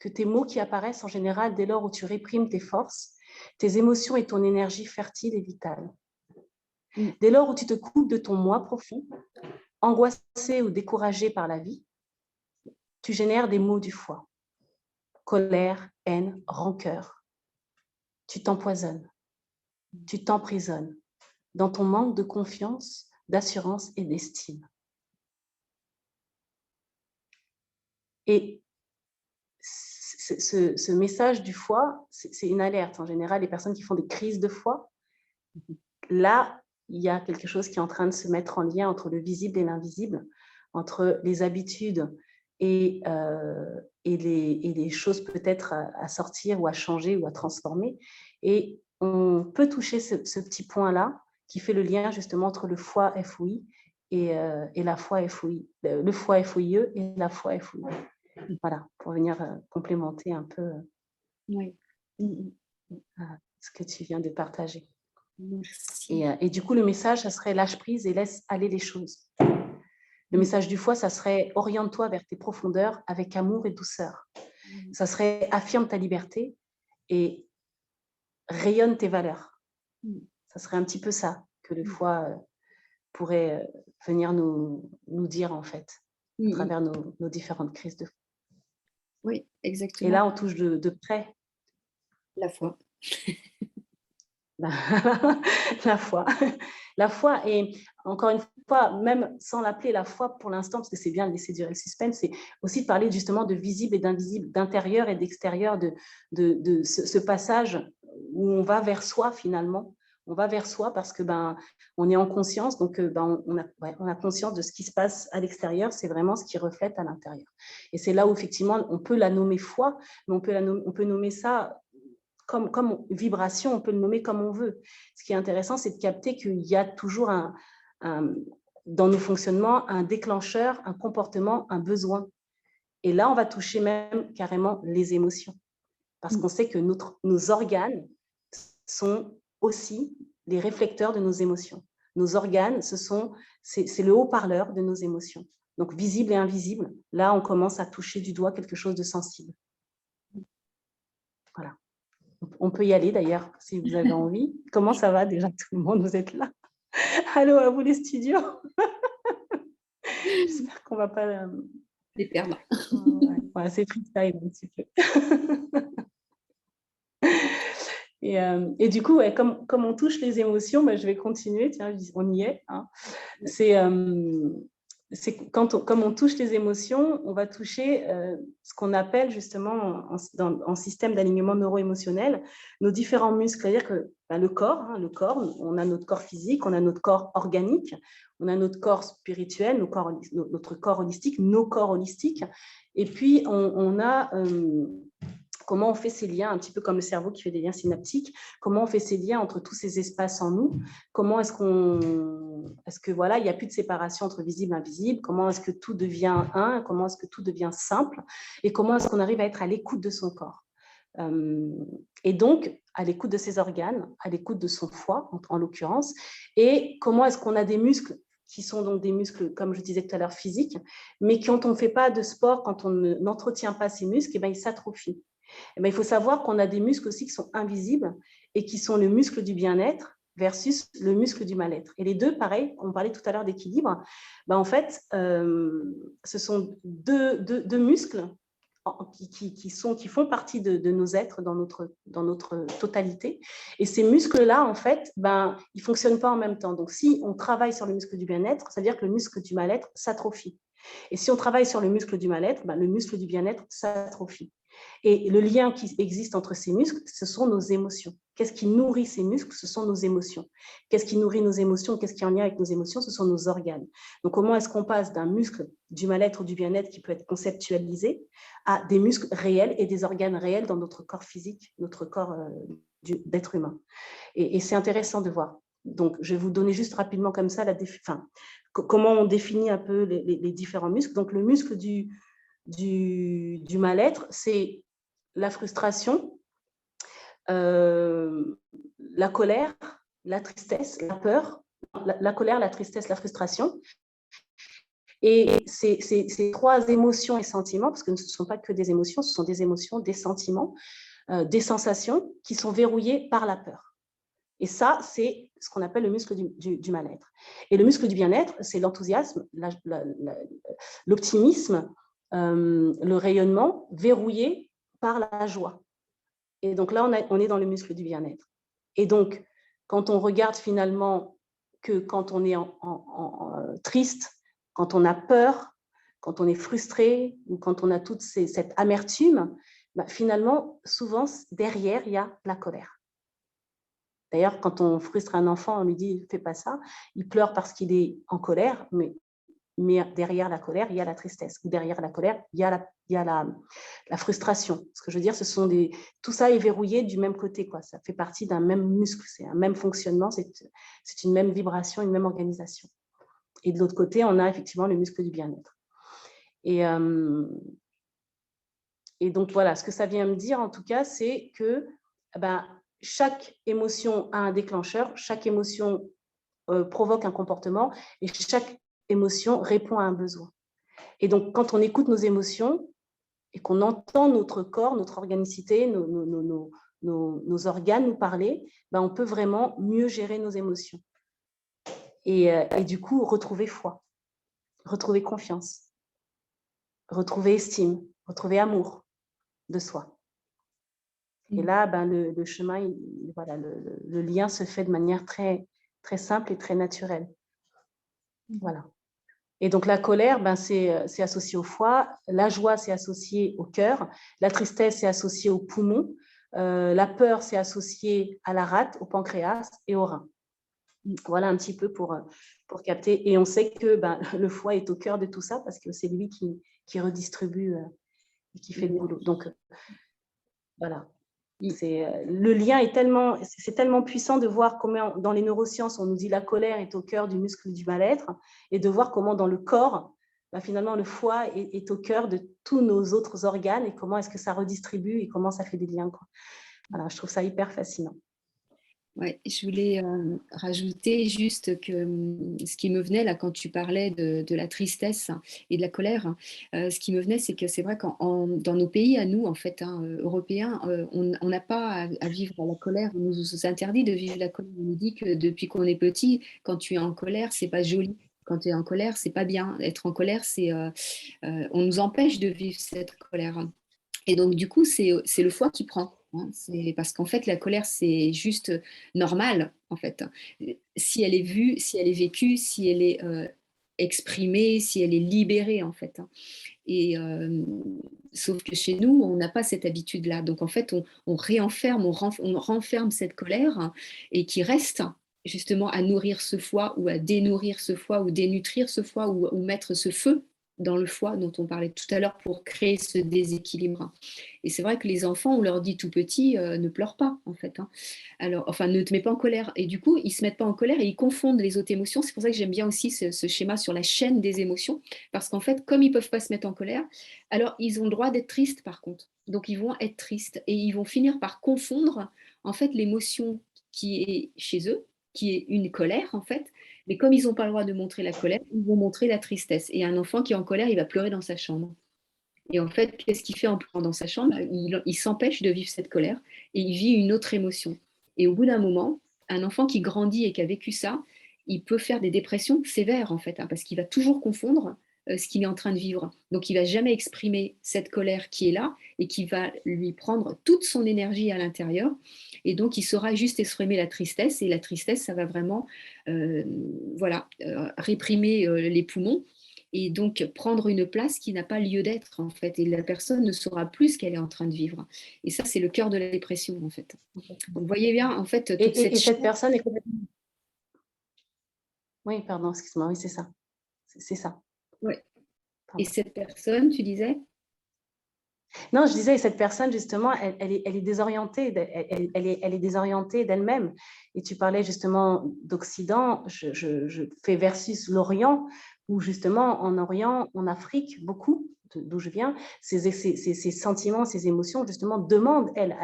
Speaker 2: que tes mots qui apparaissent en général dès lors où tu réprimes tes forces, tes émotions et ton énergie fertile et vitale. Dès lors où tu te coupes de ton moi profond, angoissé ou découragé par la vie, tu génères des mots du foie. Colère, haine, rancœur. Tu t'empoisonnes, tu t'emprisonnes dans ton manque de confiance, d'assurance et d'estime. Et ce message du foie, c'est une alerte. En général, les personnes qui font des crises de foie, là, il y a quelque chose qui est en train de se mettre en lien entre le visible et l'invisible, entre les habitudes et les choses peut-être à sortir ou à changer ou à transformer. Et on peut toucher ce petit point-là qui fait le lien justement entre le foie FOI et la foi FOI, le foie FOIE et la foi FOI. Voilà, pour venir complémenter un peu
Speaker 1: oui.
Speaker 2: Ce que tu viens de partager.
Speaker 1: Merci.
Speaker 2: Et du coup, le message, ça serait lâche prise et laisse aller les choses. Le message du foie, ça serait oriente-toi vers tes profondeurs avec amour et douceur. Ça serait affirme ta liberté et rayonne tes valeurs. Ça serait un petit peu ça que le foie pourrait venir nous dire en fait, à travers nos différentes crises de foie.
Speaker 1: Oui, exactement.
Speaker 2: Et là, on touche de près
Speaker 1: la foi.
Speaker 2: La foi. La foi, et encore une fois, même sans l'appeler la foi pour l'instant, parce que c'est bien de laisser durer le suspense, c'est aussi de parler justement de visible et d'invisible, d'intérieur et d'extérieur, de ce passage où on va vers soi finalement. On va vers soi parce que on est en conscience, donc on a conscience de ce qui se passe à l'extérieur, c'est vraiment ce qui reflète à l'intérieur. Et c'est là où effectivement on peut la nommer foi, mais on peut nommer ça comme vibration, on peut le nommer comme on veut. Ce qui est intéressant, c'est de capter qu'il y a toujours dans nos fonctionnements un déclencheur, un comportement, un besoin. Et là, on va toucher même carrément les émotions. Parce qu'on sait que nos organes sont aussi les réflecteurs de nos émotions. Nos organes, c'est le haut-parleur de nos émotions. Donc, visible et invisible, là, on commence à toucher du doigt quelque chose de sensible. Voilà. On peut y aller d'ailleurs, si vous avez envie. Comment ça va déjà tout le monde? Vous êtes là? Allô à vous les studios. J'espère qu'on ne va pas
Speaker 1: les perdre.
Speaker 2: Ouais, c'est freestyle un petit peu. Et du coup, ouais, comme on touche les émotions, je vais continuer, tiens, on y est. Hein. C'est comme on touche les émotions, on va toucher ce qu'on appelle justement en système d'alignement neuro-émotionnel nos différents muscles. C'est-à-dire que le corps, on a notre corps physique, on a notre corps organique, on a notre corps spirituel, notre corps holistique, nos corps holistiques. Et puis, on a... comment on fait ces liens, un petit peu comme le cerveau qui fait des liens synaptiques, comment on fait ces liens entre tous ces espaces en nous, comment est-ce que voilà, il n'y a plus de séparation entre visible et invisible, comment est-ce que tout devient un, comment est-ce que tout devient simple, et comment est-ce qu'on arrive à être à l'écoute de son corps. Et donc, à l'écoute de ses organes, à l'écoute de son foie, en l'occurrence, et comment est-ce qu'on a des muscles qui sont donc des muscles, comme je disais tout à l'heure, physiques, mais quand on ne fait pas de sport, quand on n'entretient pas ces muscles, ils s'atrophient. Il faut savoir qu'on a des muscles aussi qui sont invisibles et qui sont le muscle du bien-être versus le muscle du mal-être. Et les deux, pareil, on parlait tout à l'heure d'équilibre, en fait, ce sont deux muscles qui font partie de nos êtres dans notre totalité. Et ces muscles-là, en fait, ils ne fonctionnent pas en même temps. Donc, si on travaille sur le muscle du bien-être, ça veut dire que le muscle du mal-être s'atrophie. Et si on travaille sur le muscle du mal-être, le muscle du bien-être s'atrophie. Et le lien qui existe entre ces muscles, ce sont nos émotions. Qu'est-ce qui nourrit ces muscles? Ce sont nos émotions. Qu'est-ce qui nourrit nos émotions? Qu'est-ce qui est en lien avec nos émotions? Ce sont nos organes. Donc, comment est-ce qu'on passe d'un muscle du mal-être ou du bien-être qui peut être conceptualisé à des muscles réels et des organes réels dans notre corps physique, notre corps d'être humain? Et c'est intéressant de voir. Donc, je vais vous donner juste rapidement comme ça comment on définit un peu les différents muscles. Donc, le muscle du mal-être, c'est la frustration, la colère, la tristesse, la peur, la colère, la tristesse, la frustration. Et ces trois émotions et sentiments, parce que ce ne sont pas que des émotions, ce sont des émotions, des sentiments, des sensations qui sont verrouillées par la peur. Et ça, c'est ce qu'on appelle le muscle du mal-être. Et le muscle du bien-être, c'est l'enthousiasme, l'optimisme, le rayonnement verrouillé par la joie. Et donc là, on est dans le muscle du bien-être. Et donc, quand on regarde finalement que quand on est triste, quand on a peur, quand on est frustré ou quand on a toute cette amertume, finalement, souvent, derrière, il y a la colère. D'ailleurs, quand on frustre un enfant, on lui dit « fais pas ça », il pleure parce qu'il est en colère, mais derrière la colère, il y a la tristesse. Derrière la colère, il y a la frustration. Ce que je veux dire, tout ça est verrouillé du même côté, quoi. Ça fait partie d'un même muscle, c'est un même fonctionnement, c'est une même vibration, une même organisation. Et de l'autre côté, on a effectivement le muscle du bien-être. Et donc, voilà, ce que ça vient me dire, en tout cas, c'est que chaque émotion a un déclencheur, chaque émotion provoque un comportement et chaque émotion répond à un besoin. Et donc, quand on écoute nos émotions et qu'on entend notre corps, notre organicité, nos organes nous parler, on peut vraiment mieux gérer nos émotions. Et du coup, retrouver foi, retrouver confiance, retrouver estime, retrouver amour de soi. Et là, le chemin, voilà, le lien se fait de manière très, très simple et très naturelle. Voilà. Et donc, la colère, c'est associé au foie. La joie, c'est associé au cœur. La tristesse, c'est associé au poumon. La peur, c'est associé à la rate, au pancréas et au rein. Voilà un petit peu pour capter. Et on sait que le foie est au cœur de tout ça parce que c'est lui qui redistribue et qui fait le boulot. Donc, voilà. Le lien c'est tellement puissant de voir comment dans les neurosciences on nous dit la colère est au cœur du muscle du mal-être et de voir comment dans le corps finalement le foie est au cœur de tous nos autres organes et comment est-ce que ça redistribue et comment ça fait des liens, quoi. Voilà, je trouve ça hyper fascinant.
Speaker 1: Ouais, je voulais rajouter juste que ce qui me venait là quand tu parlais de la tristesse et de la colère, ce qui me venait, c'est que c'est vrai dans nos pays à nous, en fait, européens, on n'a pas à vivre la colère. On nous interdit de vivre la colère. On nous dit que depuis qu'on est petit, quand tu es en colère, c'est pas joli. Quand tu es en colère, c'est pas bien. Être en colère, on nous empêche de vivre cette colère. Et donc, du coup, c'est le foie qui prend. hein. C'est parce qu'en fait, la colère, c'est juste normal, en fait. Si elle est vue, si elle est vécue, si elle est exprimée, si elle est libérée, en fait, hein. Et sauf que chez nous, on n'a pas cette habitude-là. Donc, en fait, on réenferme, on renferme cette colère, hein, et qui reste justement à nourrir ce foie ou à dénourrir ce foie ou dénutrir ce foie ou mettre ce feu dans le foie dont on parlait tout à l'heure pour créer ce déséquilibre. Et c'est vrai que les enfants, on leur dit tout petit, ne pleure pas, en fait, hein. Alors, enfin, ne te mets pas en colère. Et du coup, ils ne se mettent pas en colère et ils confondent les autres émotions. C'est pour ça que j'aime bien aussi ce schéma sur la chaîne des émotions. Parce qu'en fait, comme ils ne peuvent pas se mettre en colère, alors ils ont le droit d'être tristes, par contre. Donc, ils vont être tristes et ils vont finir par confondre, en fait, l'émotion qui est chez eux, qui est une colère, en fait. Mais comme ils n'ont pas le droit de montrer la colère, ils vont montrer la tristesse. Et un enfant qui est en colère, il va pleurer dans sa chambre. Et en fait, qu'est-ce qu'il fait en pleurant dans sa chambre? Il s'empêche de vivre cette colère et il vit une autre émotion. Et au bout d'un moment, un enfant qui grandit et qui a vécu ça, il peut faire des dépressions sévères, en fait, hein, parce qu'il va toujours confondre ce qu'il est en train de vivre. Donc, il ne va jamais exprimer cette colère qui est là et qui va lui prendre toute son énergie à l'intérieur. Et donc, il saura juste exprimer la tristesse. Et la tristesse, ça va vraiment voilà, réprimer les poumons et donc prendre une place qui n'a pas lieu d'être, en fait, et la personne ne saura plus ce qu'elle est en train de vivre. Et ça, c'est le cœur de la dépression, en fait. Donc, vous voyez bien, en fait, toute cette
Speaker 2: cette personne est complètement... Oui, pardon, excuse-moi, oui, c'est ça. C'est ça.
Speaker 1: Ouais.
Speaker 2: Pardon.
Speaker 1: Et cette personne, tu disais?
Speaker 2: Non, je disais, cette personne, justement, elle est désorientée, elle est désorientée d'elle-même. Et tu parlais justement d'Occident, je fais versus l'Orient, où justement, en Orient, en Afrique, beaucoup, d'où je viens, ces sentiments, ces émotions, justement, demandent, elles,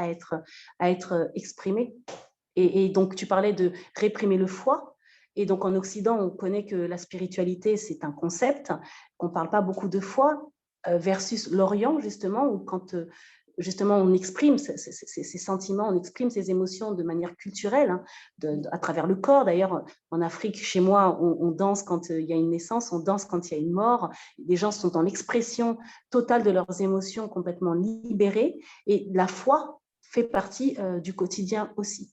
Speaker 2: à être exprimées. Et donc, tu parlais de réprimer le foie. Et donc, en Occident, on connaît que la spiritualité, c'est un concept, qu'on ne parle pas beaucoup de foi, versus l'Orient, justement, où quand justement on exprime ces sentiments, on exprime ces émotions de manière culturelle, hein, à travers le corps. D'ailleurs, en Afrique, chez moi, on danse quand il y a une naissance, on danse quand il y a une mort. Les gens sont dans l'expression totale de leurs émotions, complètement libérées. Et la foi fait partie du quotidien aussi.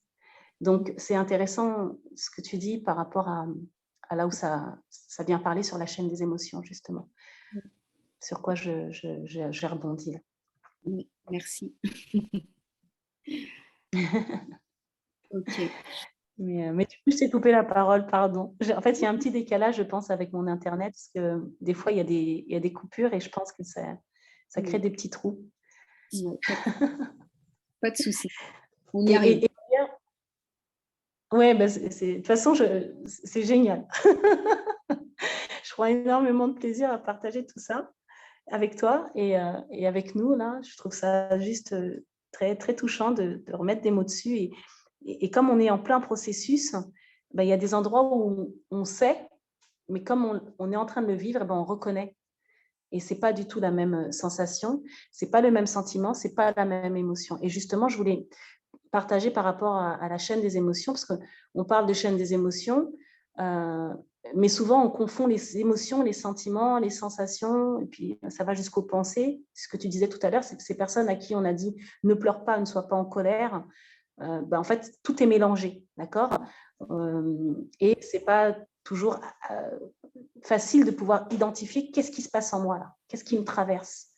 Speaker 2: Donc, c'est intéressant ce que tu dis par rapport à là où ça vient parler sur la chaîne des émotions, justement. Sur quoi j'ai rebondi là.
Speaker 1: Oui, merci. Ok.
Speaker 2: Mais du coup, je t'ai coupé la parole, pardon. En fait, il y a un petit décalage, je pense, avec mon Internet, parce que des fois, il y a des coupures et je pense que ça crée des petits trous.
Speaker 1: Ouais, pas de souci. On y arrive.
Speaker 2: Oui, bah, de toute façon, c'est génial. Je prends énormément de plaisir à partager tout ça avec toi et avec nous, là. Je trouve ça juste très, très touchant de remettre des mots dessus. Et comme on est en plein processus, ben, il y a des endroits où on sait, mais comme on est en train de le vivre, ben, on reconnaît. Et ce n'est pas du tout la même sensation, ce n'est pas le même sentiment, ce n'est pas la même émotion. Et justement, je voulais partager par rapport à la chaîne des émotions, parce qu'on parle de chaîne des émotions, mais souvent on confond les émotions, les sentiments, les sensations, et puis ça va jusqu'aux pensées. Ce que tu disais tout à l'heure, c'est que ces personnes à qui on a dit ne pleure pas, ne sois pas en colère, ben en fait tout est mélangé, d'accord, et c'est pas toujours facile de pouvoir identifier qu'est-ce qui se passe en moi là, qu'est-ce qui me traverse.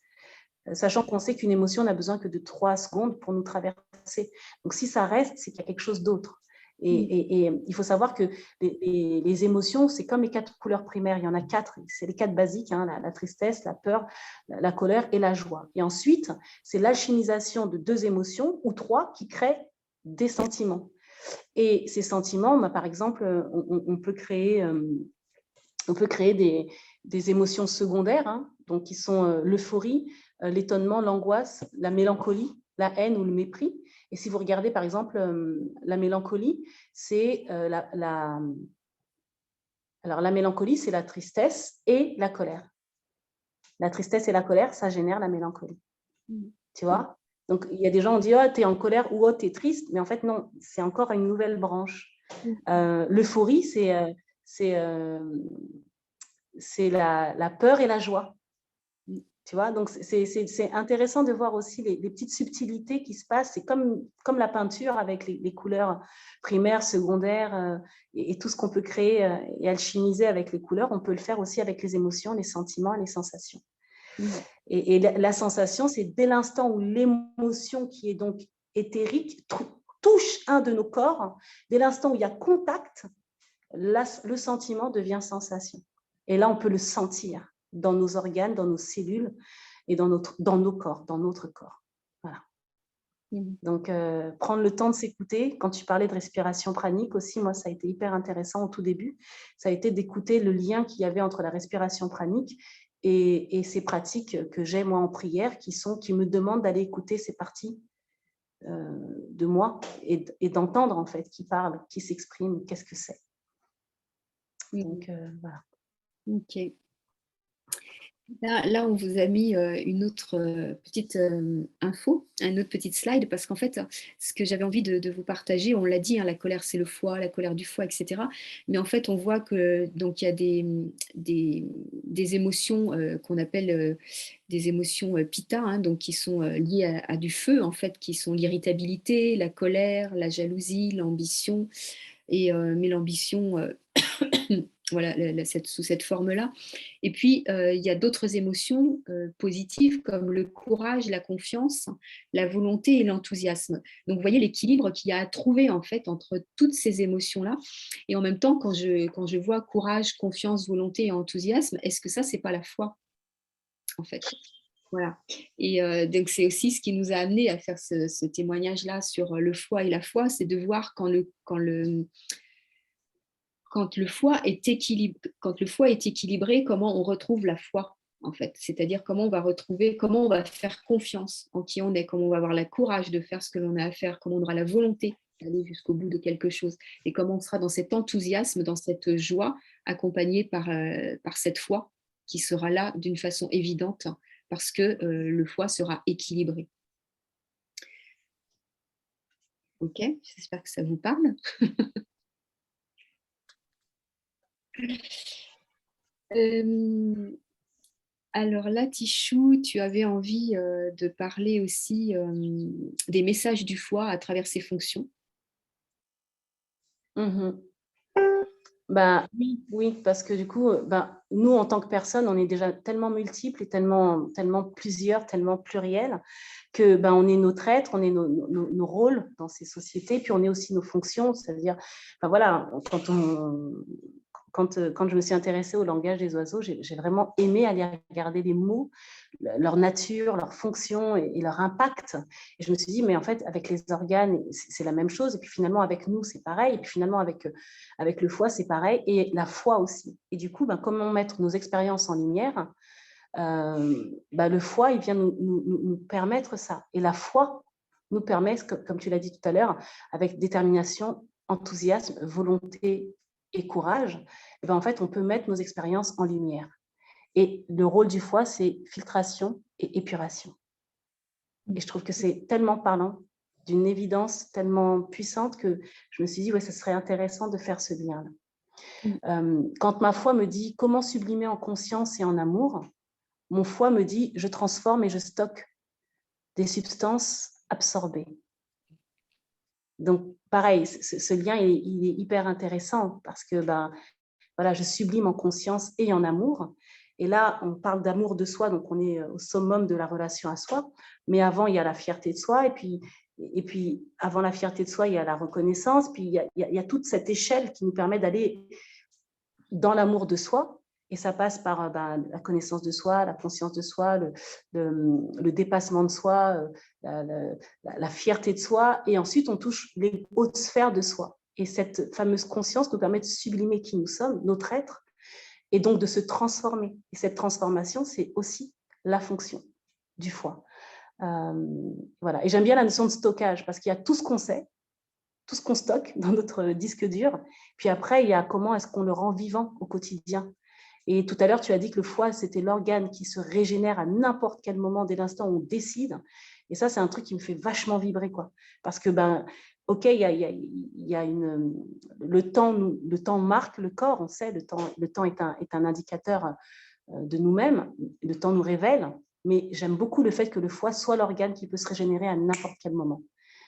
Speaker 2: Sachant qu'on sait qu'une émotion n'a besoin que de 3 secondes pour nous traverser. Donc, si ça reste, c'est qu'il y a quelque chose d'autre. Et il faut savoir que les émotions, c'est comme les 4 couleurs primaires. Il y en a 4, c'est les 4 basiques, hein, la tristesse, la peur, la colère et la joie. Et ensuite, c'est l'alchimisation de 2 émotions ou 3 qui créent des sentiments. Et ces sentiments, bah, par exemple, on peut créer des émotions secondaires, hein, donc qui sont l'euphorie, l'étonnement, l'angoisse, la mélancolie, la haine ou le mépris. Et si vous regardez, par exemple, la mélancolie, c'est alors la mélancolie, c'est la tristesse et la colère. La tristesse et la colère, ça génère la mélancolie. Tu vois? Donc, il y a des gens qui disent « Oh, tu es en colère » ou « Oh, tu es triste », mais en fait, non, c'est encore une nouvelle branche. L'euphorie, c'est la peur et la joie. Tu vois, donc c'est intéressant de voir aussi les petites subtilités qui se passent. C'est comme la peinture avec les couleurs primaires, secondaires et tout ce qu'on peut créer et alchimiser avec les couleurs. On peut le faire aussi avec les émotions, les sentiments et les sensations. Et la sensation, c'est dès l'instant où l'émotion qui est donc éthérique touche un de nos corps, dès l'instant où il y a contact, le sentiment devient sensation. Et là, on peut le sentir dans nos organes, dans nos cellules et dans nos corps, dans notre corps. Voilà. Donc, prendre le temps de s'écouter. Quand tu parlais de respiration pranique aussi, moi, ça a été hyper intéressant au tout début. Ça a été d'écouter le lien qu'il y avait entre la respiration pranique et ces pratiques que j'ai, moi, en prière, qui me demandent d'aller écouter ces parties de moi et d'entendre, en fait, qui parle, qui s'exprime, qu'est-ce que c'est. Donc, voilà.
Speaker 1: Ok. Là, on vous a mis une autre petite info, un autre petite slide, parce qu'en fait, ce que j'avais envie de vous partager, on l'a dit, hein, la colère, c'est le foie, la colère du foie, etc. Mais en fait, on voit que donc il y a des émotions qu'on appelle des émotions pitta, hein, donc qui sont liées à du feu, en fait, qui sont l'irritabilité, la colère, la jalousie, l'ambition. Mais l'ambition, voilà, sous cette forme-là. Et puis, il y a d'autres émotions positives comme le courage, la confiance, la volonté et l'enthousiasme. Donc, vous voyez l'équilibre qu'il y a à trouver en fait entre toutes ces émotions-là. Et en même temps, quand je vois courage, confiance, volonté et enthousiasme, est-ce que ça, c'est pas la foi en fait? Voilà. Et donc, c'est aussi ce qui nous a amené à faire ce témoignage-là sur le foie et la foi, c'est de voir quand le foie est équilibré, comment on retrouve la foi, en fait. C'est-à-dire comment on va faire confiance en qui on est, comment on va avoir le courage de faire ce que l'on a à faire, comment on aura la volonté d'aller jusqu'au bout de quelque chose, et comment on sera dans cet enthousiasme, dans cette joie, accompagné par cette foi qui sera là d'une façon évidente, parce que le foie sera équilibré. Ok, j'espère que ça vous parle. Alors là, Tichou, tu avais envie de parler aussi des messages du foie à travers ses fonctions.
Speaker 2: Ben, oui, parce que du coup, nous, en tant que personne, on est déjà tellement multiples et tellement, tellement plusieurs, tellement pluriels, que on est notre être, on est nos rôles dans ces sociétés, puis on est aussi nos fonctions, c'est-à-dire, voilà, quand je me suis intéressée au langage des oiseaux, j'ai vraiment aimé aller regarder les mots, leur nature, leur fonction et leur impact. Et je me suis dit, mais en fait, avec les organes, c'est la même chose. Et puis finalement, avec nous, c'est pareil. Et puis finalement, avec le foie, c'est pareil. Et la foi aussi. Et du coup, comment mettre nos expériences en lumière? Le foie, il vient nous permettre ça. Et la foi nous permet, comme tu l'as dit tout à l'heure, avec détermination, enthousiasme, volonté et courage, en fait, on peut mettre nos expériences en lumière. Et le rôle du foie, c'est filtration et épuration. Et je trouve que c'est tellement parlant, d'une évidence tellement puissante que je me suis dit, ouais, ça serait intéressant de faire ce lien-là. Quand ma foi me dit comment sublimer en conscience et en amour, mon foie me dit, je transforme et je stocke des substances absorbées. Donc, pareil, ce lien, il est hyper intéressant parce que voilà, je sublime en conscience et en amour. Et là, on parle d'amour de soi, donc on est au summum de la relation à soi. Mais avant, il y a la fierté de soi. Et puis avant la fierté de soi, il y a la reconnaissance. Puis il y a toute cette échelle qui nous permet d'aller dans l'amour de soi. Et ça passe par la connaissance de soi, la conscience de soi, le dépassement de soi, la fierté de soi. Et ensuite, on touche les hautes sphères de soi. Et cette fameuse conscience nous permet de sublimer qui nous sommes, notre être, et donc de se transformer. Et cette transformation, c'est aussi la fonction du foie. Voilà. Et j'aime bien la notion de stockage, parce qu'il y a tout ce qu'on sait, tout ce qu'on stocke dans notre disque dur. Puis après, il y a comment est-ce qu'on le rend vivant au quotidien. Et tout à l'heure, tu as dit que le foie, c'était l'organe qui se régénère à n'importe quel moment, dès l'instant où on décide. Et ça, c'est un truc qui me fait vachement vibrer, quoi. Parce que, ok, le temps marque le corps, on sait, le temps est un indicateur de nous-mêmes, le temps nous révèle, mais j'aime beaucoup le fait que le foie soit l'organe qui peut se régénérer à n'importe quel moment.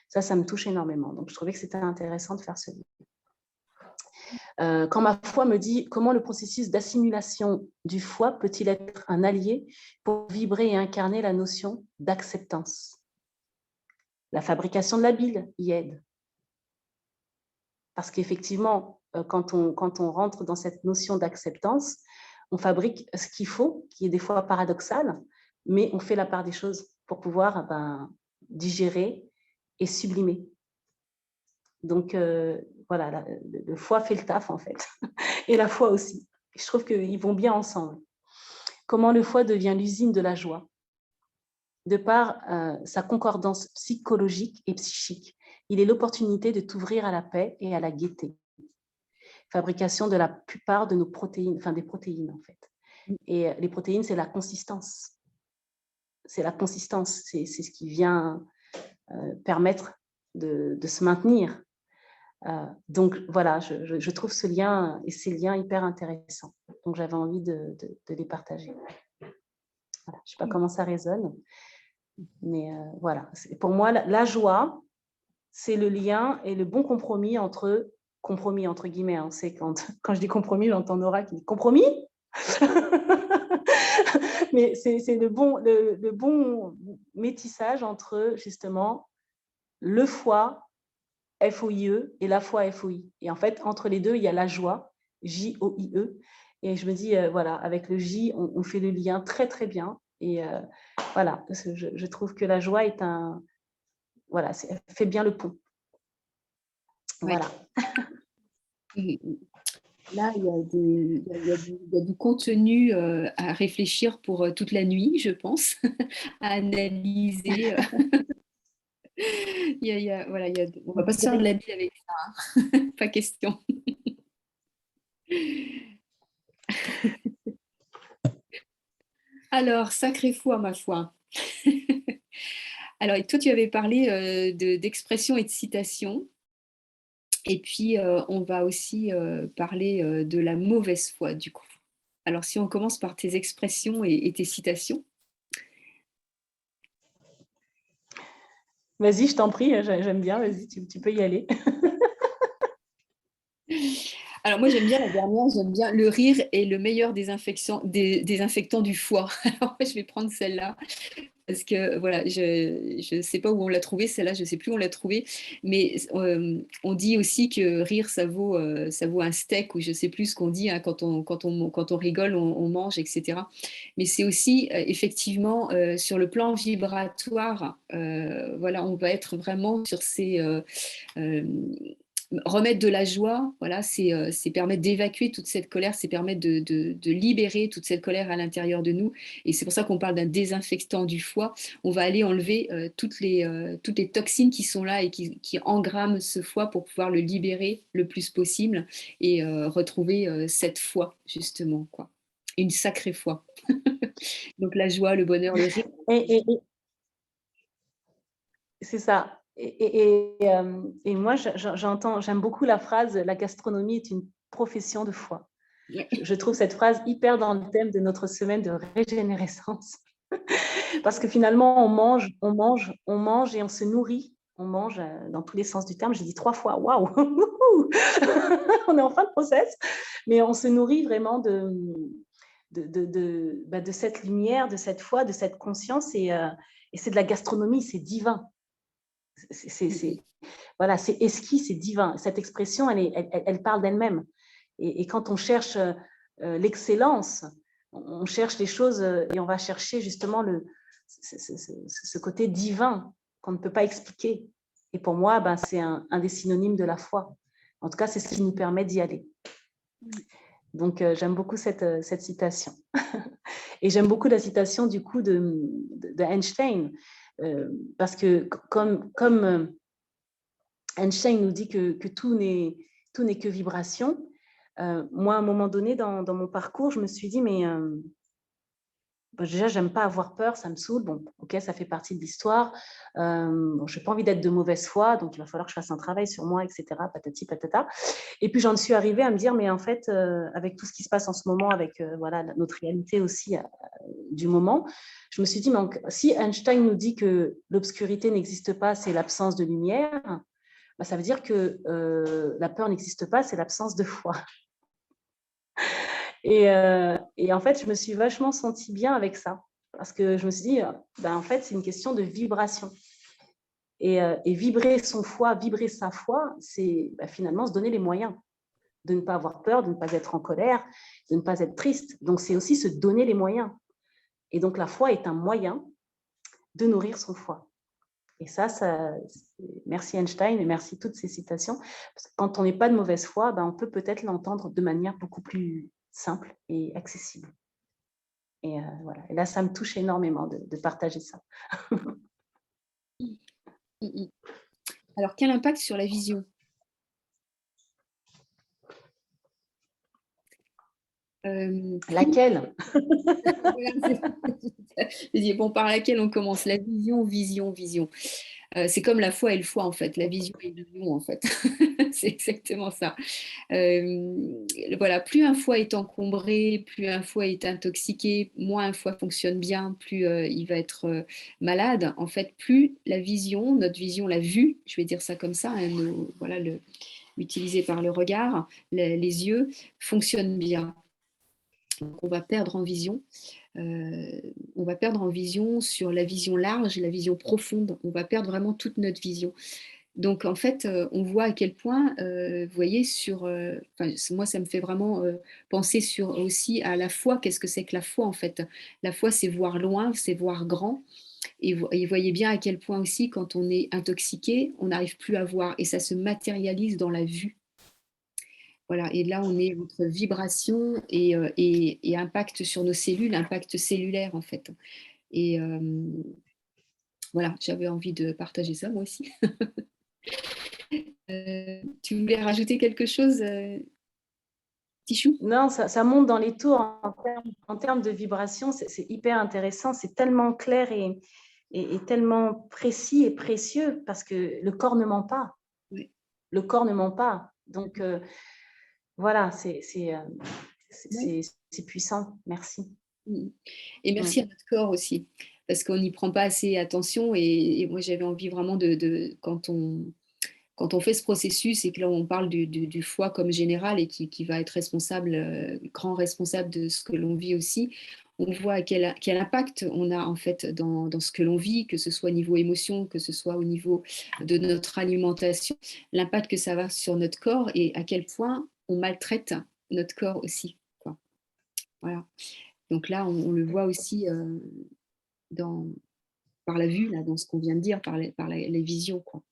Speaker 2: Ça me touche énormément. Donc, je trouvais que c'était intéressant de faire ce livre. Quand ma foi me dit comment le processus d'assimilation du foie peut-il être un allié pour vibrer et incarner la notion d'acceptance. La fabrication de la bile y aide. Parce qu'effectivement, quand on rentre dans cette notion d'acceptance, on fabrique ce qu'il faut, qui est des fois paradoxal, mais on fait la part des choses pour pouvoir digérer et sublimer. Donc, voilà, le foie fait le taf, en fait, et la foi aussi. Je trouve qu'ils vont bien ensemble. Comment le foie devient l'usine de la joie, de par sa concordance psychologique et psychique. Il est l'opportunité de t'ouvrir à la paix et à la gaieté. Fabrication de la plupart de nos protéines, enfin des protéines, en fait. Et les protéines, c'est la consistance. C'est la consistance, c'est ce qui vient permettre de se maintenir. Donc voilà, je trouve ce lien et ces liens hyper intéressants. Donc j'avais envie de les partager. Voilà, je ne sais pas comment ça résonne, mais voilà. Pour moi, la joie, c'est le lien et le bon compromis entre guillemets. Hein, c'est quand je dis compromis, j'entends Nora qui dit compromis. Mais c'est le bon métissage entre justement le foie F-O-I-E et la foi F-O-I. Et en fait, entre les deux, il y a la joie, J-O-I-E. Et je me dis, voilà, avec le J, on fait le lien très, très bien. Et voilà, je trouve que la joie est voilà, fait bien le pont. Voilà.
Speaker 1: Là, il y a du contenu à réfléchir pour toute la nuit, je pense, à analyser. Voilà, on ne va pas se faire de la bille avec ça, hein. Pas question. Alors, sacré foi, ma foi. Alors, toi, tu avais parlé d'expression et de citation. Et puis, on va aussi parler de la mauvaise foi, du coup. Alors, si on commence par tes expressions et tes citations.
Speaker 2: Vas-y, je t'en prie, j'aime bien, vas-y, tu peux y aller.
Speaker 1: Alors moi j'aime bien la dernière, j'aime bien le rire est le meilleur désinfectant du foie. Alors moi je vais prendre celle-là parce que voilà, je sais pas où on l'a trouvée celle-là, je sais plus où on l'a trouvée, mais on dit aussi que rire ça vaut un steak ou je sais plus ce qu'on dit hein, quand on rigole, on mange, etc. Mais c'est aussi effectivement sur le plan vibratoire, voilà, on va être vraiment sur ces remettre de la joie, voilà, c'est permettre d'évacuer toute cette colère, c'est permettre de libérer toute cette colère à l'intérieur de nous. Et c'est pour ça qu'on parle d'un désinfectant du foie. On va aller enlever toutes les toxines qui sont là et qui engramment ce foie pour pouvoir le libérer le plus possible et retrouver cette foi, justement, quoi. Une sacrée foi. Donc la joie, le bonheur, le rire.
Speaker 2: Et c'est ça. Et moi, j'aime beaucoup la phrase « La gastronomie est une profession de foi ». Je trouve cette phrase hyper dans le thème de notre semaine de régénérescence. Parce que finalement, on mange et on se nourrit. On mange dans tous les sens du terme. J'ai dit 3 fois, waouh. On est en fin de process. Mais on se nourrit vraiment de cette lumière, de cette foi, de cette conscience. Et c'est de la gastronomie, c'est divin. Voilà, c'est exquis, c'est divin. Cette expression, elle parle d'elle-même. Et quand on cherche l'excellence, on cherche les choses et on va chercher justement ce côté divin qu'on ne peut pas expliquer. Et pour moi, c'est un des synonymes de la foi. En tout cas, c'est ce qui nous permet d'y aller. Donc, j'aime beaucoup cette citation. Et j'aime beaucoup la citation du coup de Einstein. Parce que comme Einstein nous dit que tout n'est que vibration, moi, à un moment donné, dans mon parcours, je me suis dit, mais déjà, j'aime pas avoir peur, ça me saoule. Bon, ok, ça fait partie de l'histoire. Bon, je n'ai pas envie d'être de mauvaise foi, donc il va falloir que je fasse un travail sur moi, etc. Patati patata. Et puis, j'en suis arrivée à me dire, mais en fait, avec tout ce qui se passe en ce moment, avec voilà, notre réalité aussi du moment, je me suis dit, mais si Einstein nous dit que l'obscurité n'existe pas, c'est l'absence de lumière, bah, ça veut dire que la peur n'existe pas, c'est l'absence de foi. Et en fait, je me suis vachement sentie bien avec ça. Parce que je me suis dit, ben, en fait, c'est une question de vibration. Et vibrer son foi, vibrer sa foi, c'est finalement se donner les moyens de ne pas avoir peur, de ne pas être en colère, de ne pas être triste. Donc, c'est aussi se donner les moyens. Et donc, la foi est un moyen de nourrir son foi. Et ça merci Einstein et merci toutes ces citations. Parce que quand on n'est pas de mauvaise foi, ben, on peut peut-être l'entendre de manière beaucoup plus simple et accessible. Et voilà. Et là, ça me touche énormément de partager ça.
Speaker 1: Alors, quel impact sur la vision?
Speaker 2: Laquelle?
Speaker 1: Je dis, bon, par laquelle on commence? La vision, vision, vision. C'est comme la foi et le foi, en fait. La vision et la vision, en fait. C'est exactement ça. Voilà, plus un foie est encombré, plus un foie est intoxiqué, moins un foie fonctionne bien, plus il va être malade. En fait, plus la vision, notre vision, la vue, je vais dire ça comme ça, hein, voilà, utilisé par le regard, les yeux, fonctionne bien. Donc, on va perdre en vision. On va perdre en vision sur la vision large et la vision profonde. On va perdre vraiment toute notre vision. Donc, en fait, on voit à quel point, vous voyez, moi, ça me fait vraiment penser aussi à la foi. Qu'est-ce que c'est que la foi, en fait? La foi, c'est voir loin, c'est voir grand. Et vous voyez bien à quel point aussi, quand on est intoxiqué, on n'arrive plus à voir. Et ça se matérialise dans la vue. Voilà, et là, on est entre vibration et impact sur nos cellules, impact cellulaire, en fait. Et voilà, j'avais envie de partager ça, moi aussi. Tu voulais rajouter quelque chose, Tichou?
Speaker 2: Non, ça monte dans les tours en termes de vibration. C'est hyper intéressant. C'est tellement clair et tellement précis et précieux parce que le corps ne ment pas.
Speaker 1: Oui.
Speaker 2: Le corps ne ment pas. Donc, voilà, c'est puissant. Merci.
Speaker 1: Et merci à notre corps aussi, parce qu'on n'y prend pas assez attention. Et moi, j'avais envie vraiment quand on fait ce processus et que là, on parle du foie comme général et qui va être responsable, grand responsable de ce que l'on vit aussi, on voit quel impact on a en fait dans ce que l'on vit, que ce soit au niveau émotion, que ce soit au niveau de notre alimentation, l'impact que ça va sur notre corps et à quel point on maltraite notre corps aussi, quoi. Voilà. Donc là, on le voit aussi par la vue, là, dans ce qu'on vient de dire, par les visions, quoi.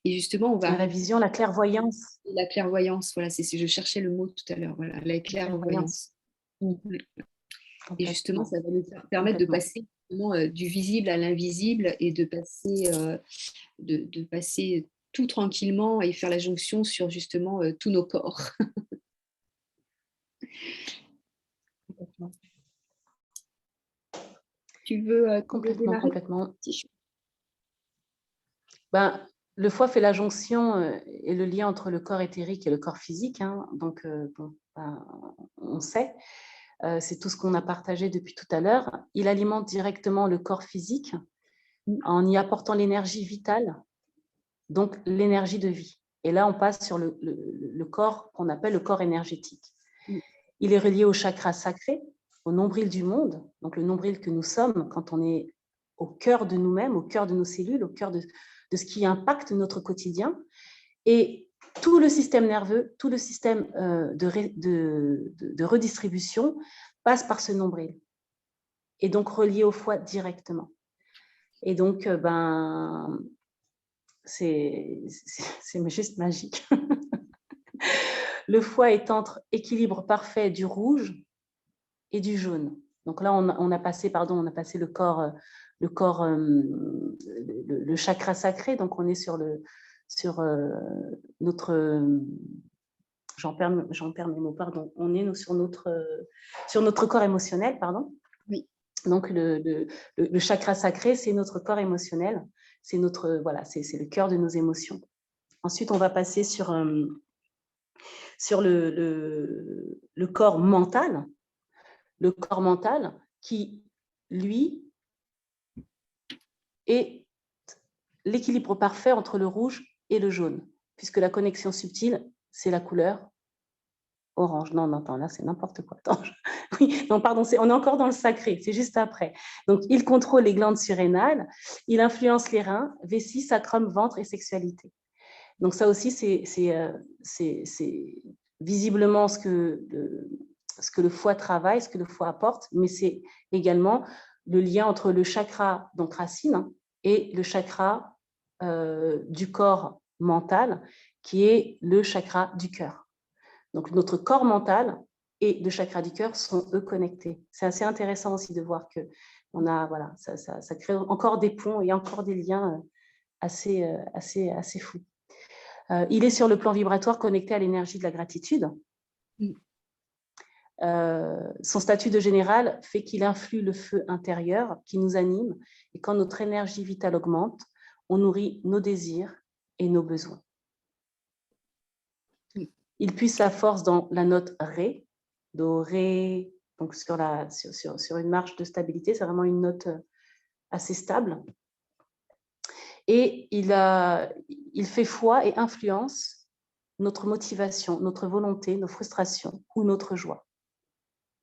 Speaker 1: Et justement, on va...
Speaker 2: La vision, la clairvoyance.
Speaker 1: La clairvoyance, voilà, je cherchais le mot tout à l'heure, voilà, la clairvoyance. Et justement, ça va nous permettre de passer du visible à l'invisible et de passer tout tranquillement et faire la jonction sur justement tous nos corps. Tu veux
Speaker 2: complètement. Ben, le foie fait la jonction et le lien entre le corps éthérique et le corps physique. Hein. Donc, on sait. C'est tout ce qu'on a partagé depuis tout à l'heure. Il alimente directement le corps physique en y apportant l'énergie vitale, donc l'énergie de vie. Et là, on passe sur le corps qu'on appelle le corps énergétique. Il est relié au chakra sacré, au nombril du monde, donc le nombril que nous sommes quand on est au cœur de nous-mêmes, au cœur de nos cellules, au cœur de ce qui impacte notre quotidien. Et tout le système nerveux, tout le système de redistribution passe par ce nombril et donc relié au foie directement. Et donc, c'est juste magique. Le foie est entre équilibre parfait du rouge et du jaune. Donc là, on a passé le corps, le chakra sacré. Donc on est sur notre, j'en perds mes mots, pardon. On est sur notre corps émotionnel, pardon. Donc, le chakra sacré, c'est notre corps émotionnel, c'est le cœur de nos émotions. Ensuite, on va passer sur le corps mental. Le corps mental qui, lui, est l'équilibre parfait entre le rouge et le jaune, puisque la connexion subtile, c'est la couleur orange. Non, attends, là, c'est n'importe quoi. Attends, oui, non, pardon, on est encore dans le sacré, c'est juste après. Donc, il contrôle les glandes surrénales, il influence les reins, vessie, sacrum, ventre et sexualité. Donc, ça aussi, c'est visiblement ce que le foie travaille, ce que le foie apporte, mais c'est également le lien entre le chakra, donc racine, et le chakra du corps mental, qui est le chakra du cœur. Donc, notre corps mental et le chakra du cœur sont, eux, connectés. C'est assez intéressant aussi de voir que ça crée encore des ponts et encore des liens assez fous. Il est sur le plan vibratoire connecté à l'énergie de la gratitude. Son statut de général fait qu'il influe le feu intérieur qui nous anime, et quand notre énergie vitale augmente, on nourrit nos désirs et nos besoins. Il puise sa force dans la note Ré, Do, Ré, donc sur une marche de stabilité, c'est vraiment une note assez stable. Et il fait foi et influence notre motivation, notre volonté, nos frustrations ou notre joie.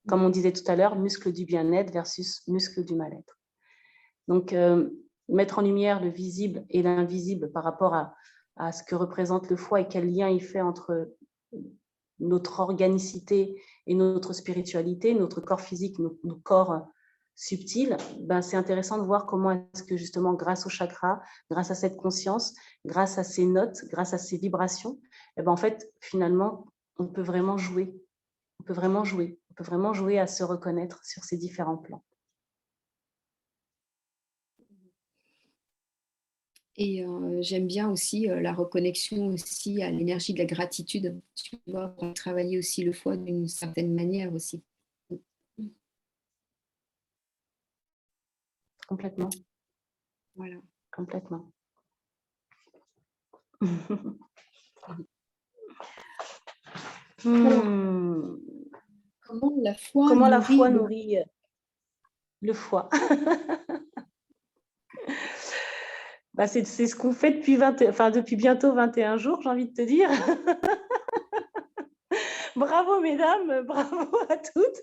Speaker 2: Comme on disait tout à l'heure, muscle du bien-être versus muscle du mal-être. Donc, mettre en lumière le visible et l'invisible par rapport à ce que représente le foie et quel lien il fait entre notre organicité et notre spiritualité, notre corps physique, nos corps subtils, c'est intéressant de voir comment est-ce que justement grâce au chakra, grâce à cette conscience, grâce à ces notes, grâce à ces vibrations, en fait finalement on peut vraiment jouer. On peut vraiment jouer à se reconnaître sur ces différents plans.
Speaker 1: Et j'aime bien aussi la reconnexion aussi à l'énergie de la gratitude. Tu vois, pour travailler aussi le foie d'une certaine manière aussi.
Speaker 2: Complètement.
Speaker 1: Voilà.
Speaker 2: Complètement.
Speaker 1: Comment la foi
Speaker 2: nourrit le foie? C'est ce qu'on fait depuis bientôt 21 jours, j'ai envie de te dire. Bravo mesdames, bravo à toutes.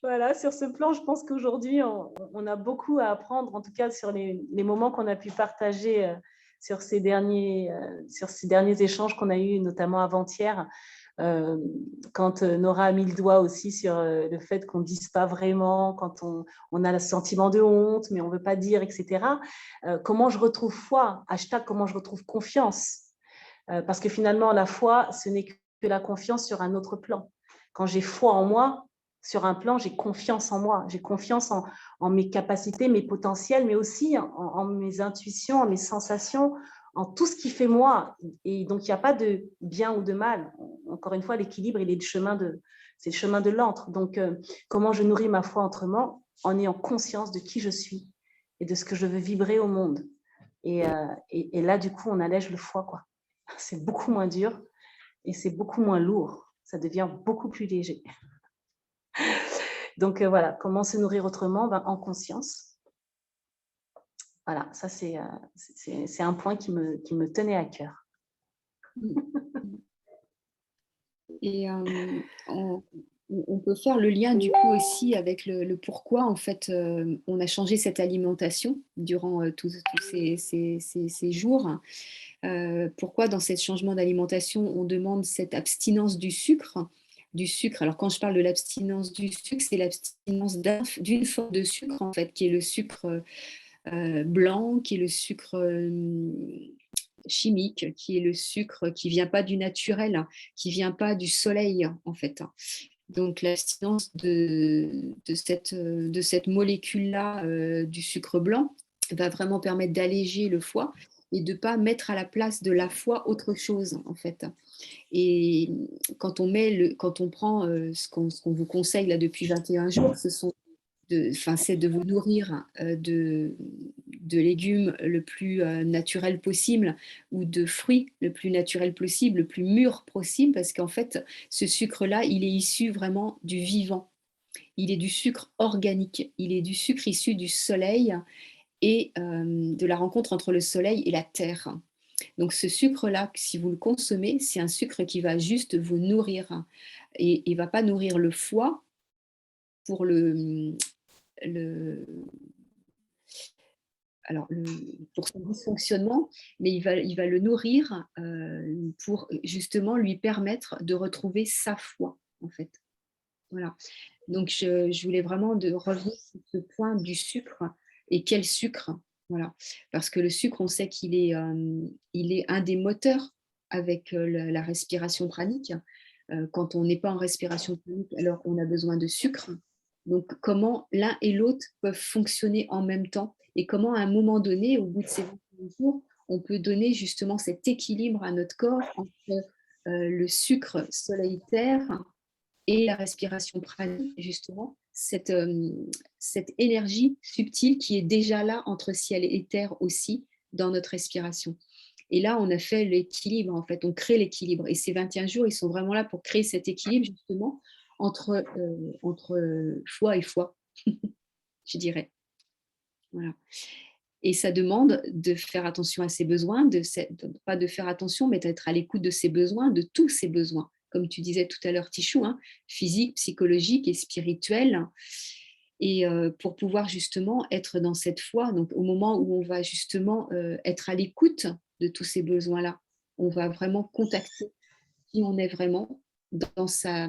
Speaker 2: Voilà, sur ce plan, je pense qu'aujourd'hui, on a beaucoup à apprendre, en tout cas sur les moments qu'on a pu partager sur ces derniers échanges qu'on a eus, notamment avant-hier, quand Nora a mis le doigt aussi sur le fait qu'on ne dise pas vraiment, quand on a le sentiment de honte, mais on ne veut pas dire, etc. Comment je retrouve foi, # comment je retrouve confiance, parce que finalement, la foi, ce n'est que la confiance sur un autre plan. Quand j'ai foi en moi, sur un plan, j'ai confiance en moi, j'ai confiance en mes capacités, mes potentiels, mais aussi en mes intuitions, en mes sensations, en tout ce qui fait moi. Et donc, il n'y a pas de bien ou de mal. Encore une fois, l'équilibre, c'est le chemin de l'antre. Donc, comment je nourris ma foi autrement en ayant conscience de qui je suis et de ce que je veux vibrer au monde. Et là, du coup, on allège le foie, quoi. C'est beaucoup moins dur et c'est beaucoup moins lourd. Ça devient beaucoup plus léger. Donc, voilà, comment se nourrir autrement? En conscience. Voilà, ça, c'est un point qui me tenait à cœur.
Speaker 1: Et on peut faire le lien du coup aussi avec le pourquoi en fait on a changé cette alimentation durant tous ces jours. Pourquoi dans ce changement d'alimentation on demande cette abstinence du sucre. Alors quand je parle de l'abstinence du sucre, c'est l'abstinence d'une forme de sucre en fait, qui est le sucre blanc, qui est le sucre chimique, qui est le sucre qui vient pas du naturel, qui vient pas du soleil en fait. Donc l'abstinence de cette molécule-là du sucre blanc va vraiment permettre d'alléger le foie et de ne pas mettre à la place de la foi autre chose en fait. Et quand on prend ce qu'on vous conseille là depuis 21 jours, ce sont c'est de vous nourrir de légumes le plus naturel possible ou de fruits le plus naturel possible, le plus mûr possible, parce qu'en fait, ce sucre-là, il est issu vraiment du vivant. Il est du sucre organique, il est du sucre issu du soleil et de la rencontre entre le soleil et la terre. Donc ce sucre-là, si vous le consommez, c'est un sucre qui va juste vous nourrir et il ne va pas nourrir le foie pour pour son dysfonctionnement, mais il va le nourrir pour justement lui permettre de retrouver sa foi, en fait. Voilà. Donc, je voulais vraiment revenir sur ce point du sucre et quel sucre, voilà. Parce que le sucre, on sait il est un des moteurs avec la respiration pranique. Quand on n'est pas en respiration pranique, alors on a besoin de sucre. Donc, comment l'un et l'autre peuvent fonctionner en même temps et comment à un moment donné, au bout de ces 21 jours, on peut donner justement cet équilibre à notre corps entre le sucre soleil-terre et la respiration pranique, justement, cette énergie subtile qui est déjà là entre ciel et terre aussi dans notre respiration. Et là, on a fait l'équilibre, en fait, on crée l'équilibre. Et ces 21 jours, ils sont vraiment là pour créer cet équilibre, justement, entre foi et foi, je dirais. Voilà. Et ça demande de faire attention à ses besoins, pas de faire attention, mais d'être à l'écoute de ses besoins, de tous ses besoins. Comme tu disais tout à l'heure, Tichou, hein, physique, psychologique et spirituel. Et pour pouvoir justement être dans cette foi, donc au moment où on va justement être à l'écoute de tous ces besoins-là, on va vraiment contacter qui on est vraiment dans sa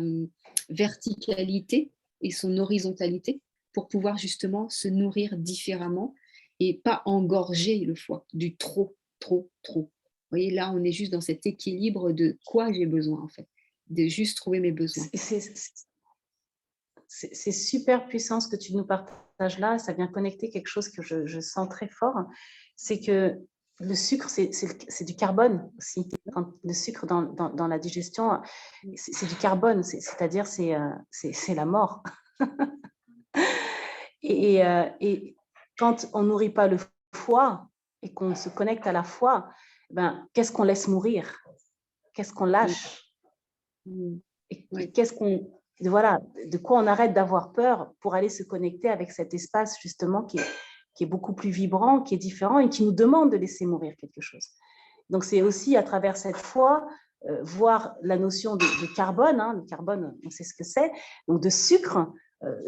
Speaker 1: verticalité et son horizontalité pour pouvoir justement se nourrir différemment et pas engorger le foie du trop, trop, trop. Vous voyez, là, on est juste dans cet équilibre de quoi j'ai besoin, en fait, de juste trouver mes besoins.
Speaker 2: C'est super puissant ce que tu nous partages là. Ça vient connecter quelque chose que je sens très fort. C'est que le sucre, c'est du carbone aussi. Le sucre dans la digestion, c'est du carbone, c'est-à-dire c'est la mort. Et quand on nourrit pas le foie et qu'on se connecte à la foi, ben, qu'est-ce qu'on laisse mourir? Qu'est-ce qu'on lâche? Et qu'est-ce qu'on... Voilà, de quoi on arrête d'avoir peur pour aller se connecter avec cet espace justement qui est beaucoup plus vibrant, qui est différent et qui nous demande de laisser mourir quelque chose. Donc c'est aussi à travers cette foi voir la notion de carbone, hein, le carbone, on sait ce que c'est, donc de sucre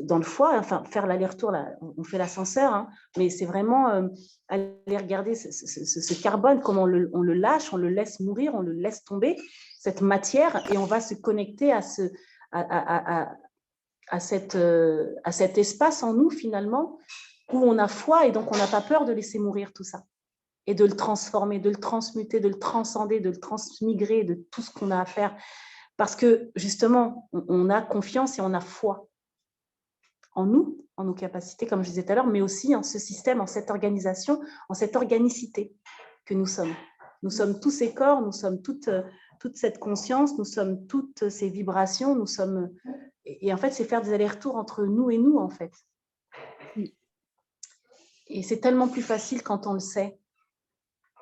Speaker 2: dans le foie, enfin faire l'aller-retour, là, on fait l'ascenseur, hein, mais c'est vraiment aller regarder ce carbone, comment on le lâche, on le laisse mourir, on le laisse tomber, cette matière, et on va se connecter à cet espace en nous finalement où on a foi et donc on n'a pas peur de laisser mourir tout ça et de le transformer, de le transmuter, de le transcender, de le transmigrer, de tout ce qu'on a à faire parce que justement on a confiance et on a foi en nous, en nos capacités comme je disais tout à l'heure, mais aussi en ce système, en cette organisation, en cette organicité que nous sommes. Nous sommes tous ces corps, nous sommes toute cette conscience, nous sommes toutes ces vibrations, nous sommes... Et en fait, c'est faire des allers-retours entre nous et nous, en fait. Et c'est tellement plus facile quand on le sait.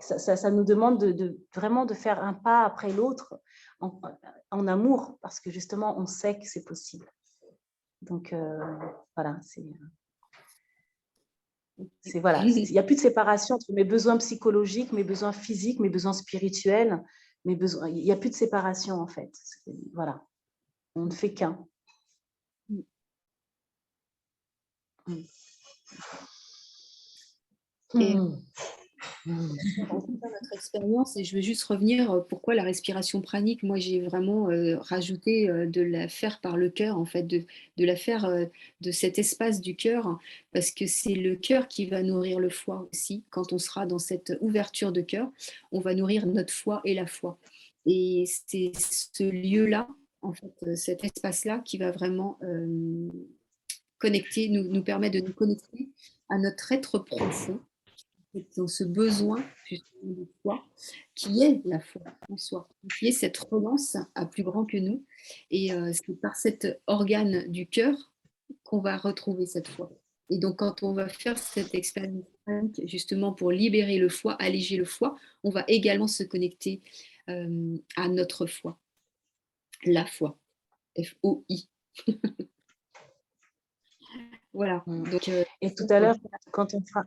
Speaker 2: Ça nous demande vraiment de faire un pas après l'autre en amour, parce que justement, on sait que c'est possible. Donc, voilà, voilà, il n'y a plus de séparation entre mes besoins psychologiques, mes besoins physiques, mes besoins spirituels, mes besoins. Il n'y a plus de séparation, en fait. Voilà, on ne fait qu'un.
Speaker 1: Et notre expérience, et je veux juste revenir pourquoi la respiration pranique, moi j'ai vraiment rajouté de la faire par le cœur, en fait, de la faire de cet espace du cœur, parce que c'est le cœur qui va nourrir le foie aussi. Quand on sera dans cette ouverture de cœur, on va nourrir notre foie et la foi. Et c'est ce lieu-là, en fait, cet espace-là qui va vraiment connecter, nous permettre de nous connecter à notre être profond, dans ce besoin justement de foi, qui est la foi en soi, qui est cette relance à plus grand que nous. Et c'est par cet organe du cœur qu'on va retrouver cette foi. Et donc, quand on va faire cette expérience justement pour libérer le foie, alléger le foie, on va également se connecter à notre foi, la foi, F-O-I. Voilà. Donc,
Speaker 2: Et tout à l'heure, quand on fera,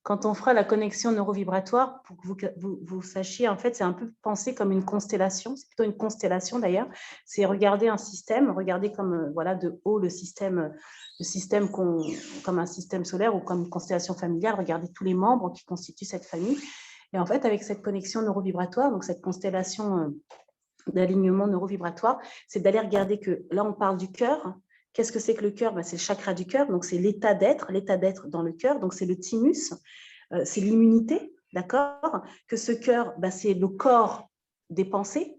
Speaker 2: quand on fera la connexion neurovibratoire, pour que vous sachiez, en fait, c'est un peu pensé comme une constellation, c'est plutôt une constellation d'ailleurs, c'est regarder un système, regarder comme voilà, de haut le système comme un système solaire ou comme une constellation familiale, regarder tous les membres qui constituent cette famille. Et en fait, avec cette connexion neurovibratoire, donc cette constellation d'alignement neurovibratoire, c'est d'aller regarder que là, on parle du cœur. Qu'est-ce que c'est que le cœur? C'est le chakra du cœur, donc c'est l'état d'être dans le cœur, donc c'est le thymus, c'est l'immunité, d'accord? Que ce cœur, c'est le corps des pensées,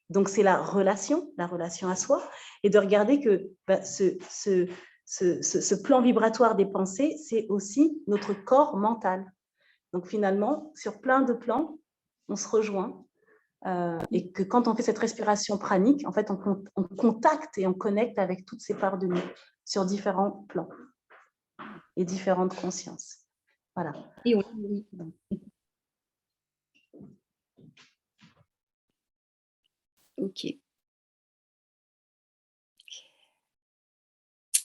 Speaker 2: donc c'est la relation à soi, et de regarder que ce plan vibratoire des pensées, c'est aussi notre corps mental. Donc finalement, sur plein de plans, on se rejoint. Et que quand on fait cette respiration pranique, en fait, on contacte et on connecte avec toutes ces parts de nous sur différents plans et différentes consciences. Voilà.
Speaker 1: Et on... Ok.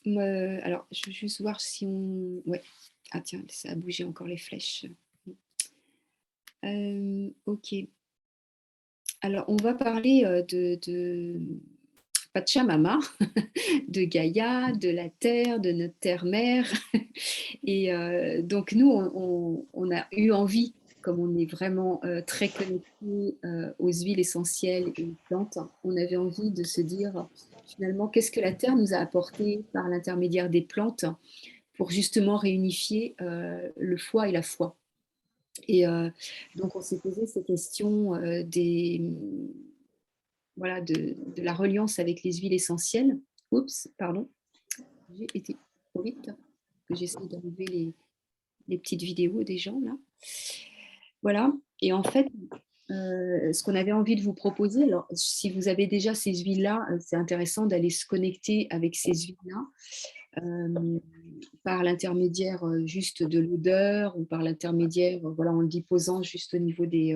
Speaker 1: Alors, je veux juste voir si on... Ouais. Ah tiens, ça a bougé encore les flèches. Ok. Alors, on va parler de Pachamama, de Gaïa, de la Terre, de notre Terre-Mère. Et donc, nous, on a eu envie, comme on est vraiment très connecté aux huiles essentielles et aux plantes, on avait envie de se dire, finalement, qu'est-ce que la Terre nous a apporté par l'intermédiaire des plantes pour justement réunifier le foie et la foi. Et donc, on s'est posé ces questions voilà, de la reliance avec les huiles essentielles. Oups, pardon, j'ai été trop vite, que j'essaie d'enlever les petites vidéos des gens là. Voilà, et en fait, ce qu'on avait envie de vous proposer, alors si vous avez déjà ces huiles-là, c'est intéressant d'aller se connecter avec ces huiles-là. Par l'intermédiaire juste de l'odeur ou par l'intermédiaire, voilà, en le déposant juste au niveau des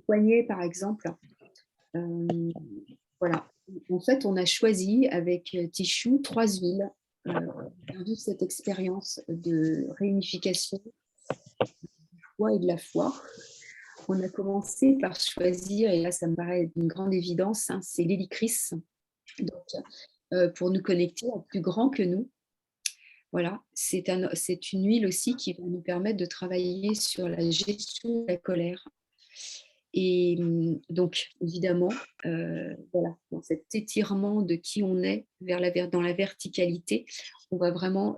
Speaker 1: poignets, par exemple. Voilà. En fait, on a choisi avec Tichou 3 huiles. On a vu cette expérience de réunification du foie et de la foi. On a commencé par choisir, et là, ça me paraît d'une grande évidence, hein, c'est l'hélicris. Donc, pour nous connecter à plus grand que nous. Voilà, c'est une huile aussi qui va nous permettre de travailler sur la gestion de la colère. Et donc, évidemment, voilà, dans cet étirement de qui on est dans la verticalité, on va vraiment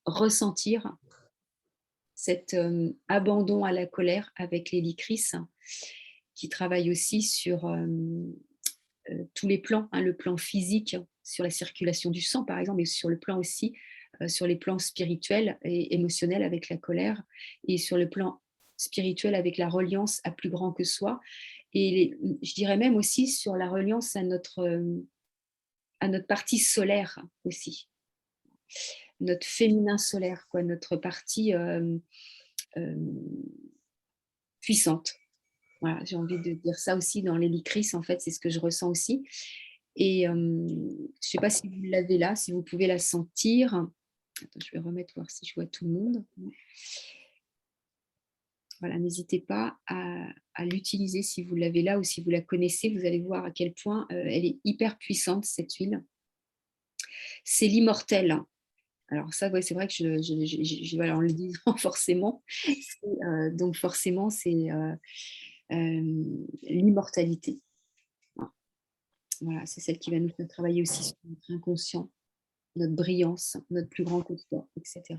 Speaker 1: ressentir cet abandon à la colère avec l'hélicris qui travaille aussi sur tous les plans, hein, le plan physique, sur la circulation du sang par exemple, et sur le plan aussi, sur les plans spirituels et émotionnels avec la colère, et sur le plan spirituel avec la reliance à plus grand que soi, et je dirais même aussi sur la reliance à notre partie solaire aussi, notre féminin solaire, quoi, notre partie puissante. Voilà, j'ai envie de dire ça aussi dans l'hélicris, en fait, c'est ce que je ressens aussi. Et je ne sais pas si vous l'avez là, si vous pouvez la sentir. Attends, je vais remettre, voir si je vois tout le monde. Voilà, n'hésitez pas à l'utiliser si vous l'avez là ou si vous la connaissez. Vous allez voir à quel point elle est hyper puissante, cette huile. C'est l'immortel. Alors ça, ouais, c'est vrai que voilà, en le disant forcément, donc forcément, c'est l'immortalité. Voilà, c'est celle qui va nous faire travailler aussi sur notre inconscient, notre brillance, notre plus grand que soi, etc.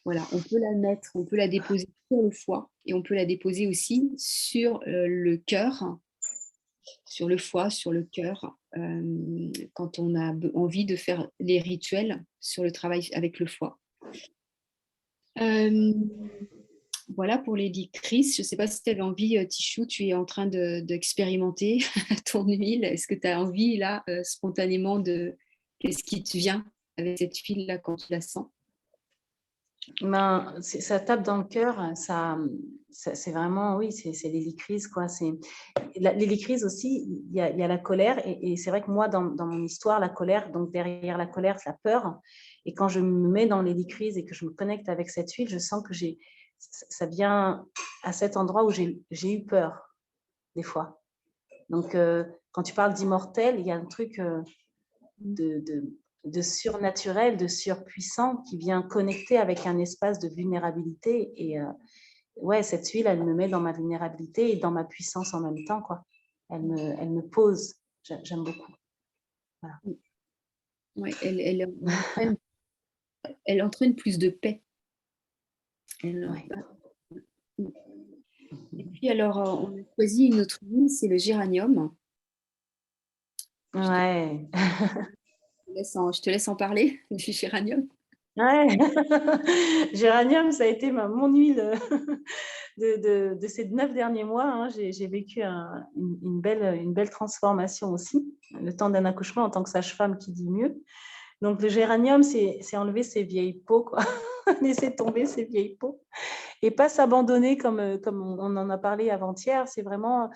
Speaker 1: Voilà, on peut la mettre, on peut la déposer sur le foie et on peut la déposer aussi sur le cœur, sur le foie, sur le cœur, quand on a envie de faire les rituels sur le travail avec le foie. Voilà pour l'hélicris. Je ne sais pas si tu avais envie, Tichou, tu es en train d'expérimenter ton huile. Est-ce que tu as envie, là, spontanément, de Qu'est-ce qui te vient avec cette huile-là quand tu la sens?
Speaker 2: Ben, ça tape dans le cœur, c'est vraiment, oui, c'est l'hélicryse, quoi. L'hélicryse aussi, il y a la colère, et c'est vrai que moi, dans mon histoire, la colère, donc derrière la colère, c'est la peur. Et quand je me mets dans l'hélicryse et que je me connecte avec cette huile, je sens que ça vient à cet endroit où j'ai eu peur, des fois. Donc, quand tu parles d'immortel, il y a un truc de surnaturel, de surpuissant qui vient connecter avec un espace de vulnérabilité. Et ouais, cette huile, elle me met dans ma vulnérabilité et dans ma puissance en même temps, quoi. Elle me pose. J'aime beaucoup. Voilà.
Speaker 1: Ouais, elle entraîne plus de paix.
Speaker 2: Ouais.
Speaker 1: Et puis alors, on a choisi une autre huile, c'est le géranium.
Speaker 2: Ouais.
Speaker 1: Je te laisse en parler du géranium.
Speaker 2: Ouais. Géranium, ça a été mon huile de ces 9 derniers mois. Hein. J'ai vécu une belle transformation aussi. Le temps d'un accouchement en tant que sage-femme qui dit mieux. Donc, le géranium, c'est enlever ses vieilles peaux, quoi. Laisser tomber ses vieilles peaux. Et pas s'abandonner comme on en a parlé avant-hier. C'est vraiment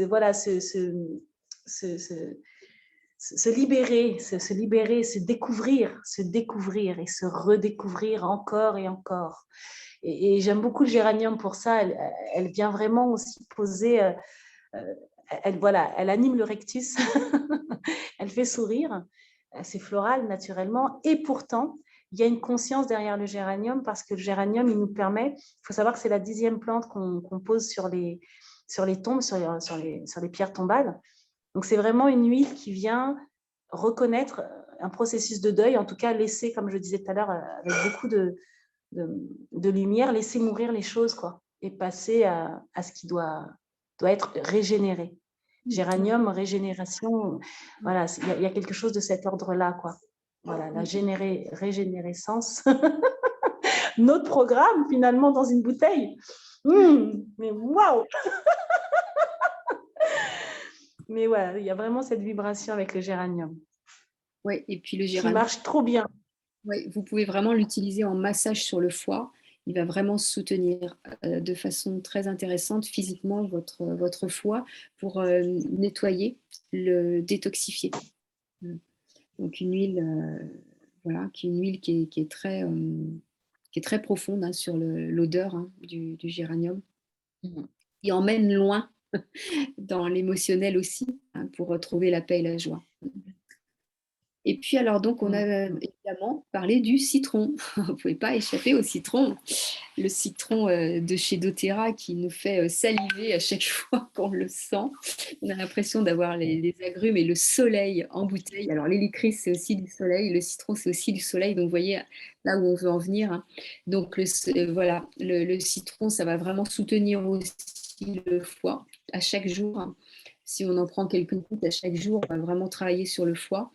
Speaker 2: voilà, se libérer, se découvrir et se redécouvrir encore et encore. Et j'aime beaucoup le géranium pour ça. Elle vient vraiment aussi poser, voilà, elle anime le rectus, elle fait sourire, c'est floral naturellement. Et pourtant, il y a une conscience derrière le géranium, parce que le géranium, il nous permet, il faut savoir que c'est la 10e plante qu'on pose sur les tombes, sur les pierres tombales. Donc, c'est vraiment une huile qui vient reconnaître un processus de deuil, en tout cas laisser, comme je disais tout à l'heure, avec beaucoup de lumière, laisser mourir les choses, quoi, et passer à ce qui doit être régénéré. Géranium, régénération, voilà, il y a quelque chose de cet ordre-là, quoi. Voilà, la régénérescence. Notre programme, finalement, dans une bouteille. Mais waouh! Mais voilà, il y a vraiment cette vibration avec le géranium.
Speaker 1: Ouais, et puis le
Speaker 2: Qui
Speaker 1: géranium,
Speaker 2: marche trop bien.
Speaker 1: ouais, vous pouvez vraiment l'utiliser en massage sur le foie. Il va vraiment soutenir de façon très intéressante physiquement votre foie pour nettoyer, le détoxifier. Donc une huile, voilà, une huile qui est très profonde, hein, sur l'odeur, hein, du géranium. Il emmène loin dans l'émotionnel aussi, hein, pour retrouver la paix et la joie. Et puis alors donc on a évidemment parlé du citron. Vous ne pouvez pas échapper au citron. Le citron de chez doTERRA qui nous fait saliver à chaque fois qu'on le sent. On a l'impression d'avoir les agrumes et le soleil en bouteille. Alors l'hélicryse, c'est aussi du soleil, le citron, c'est aussi du soleil. Donc vous voyez là où on veut en venir, hein. Donc voilà, le citron, ça va vraiment soutenir aussi le foie à chaque jour, hein. Si on en prend quelques gouttes à chaque jour, on va vraiment travailler sur le foie.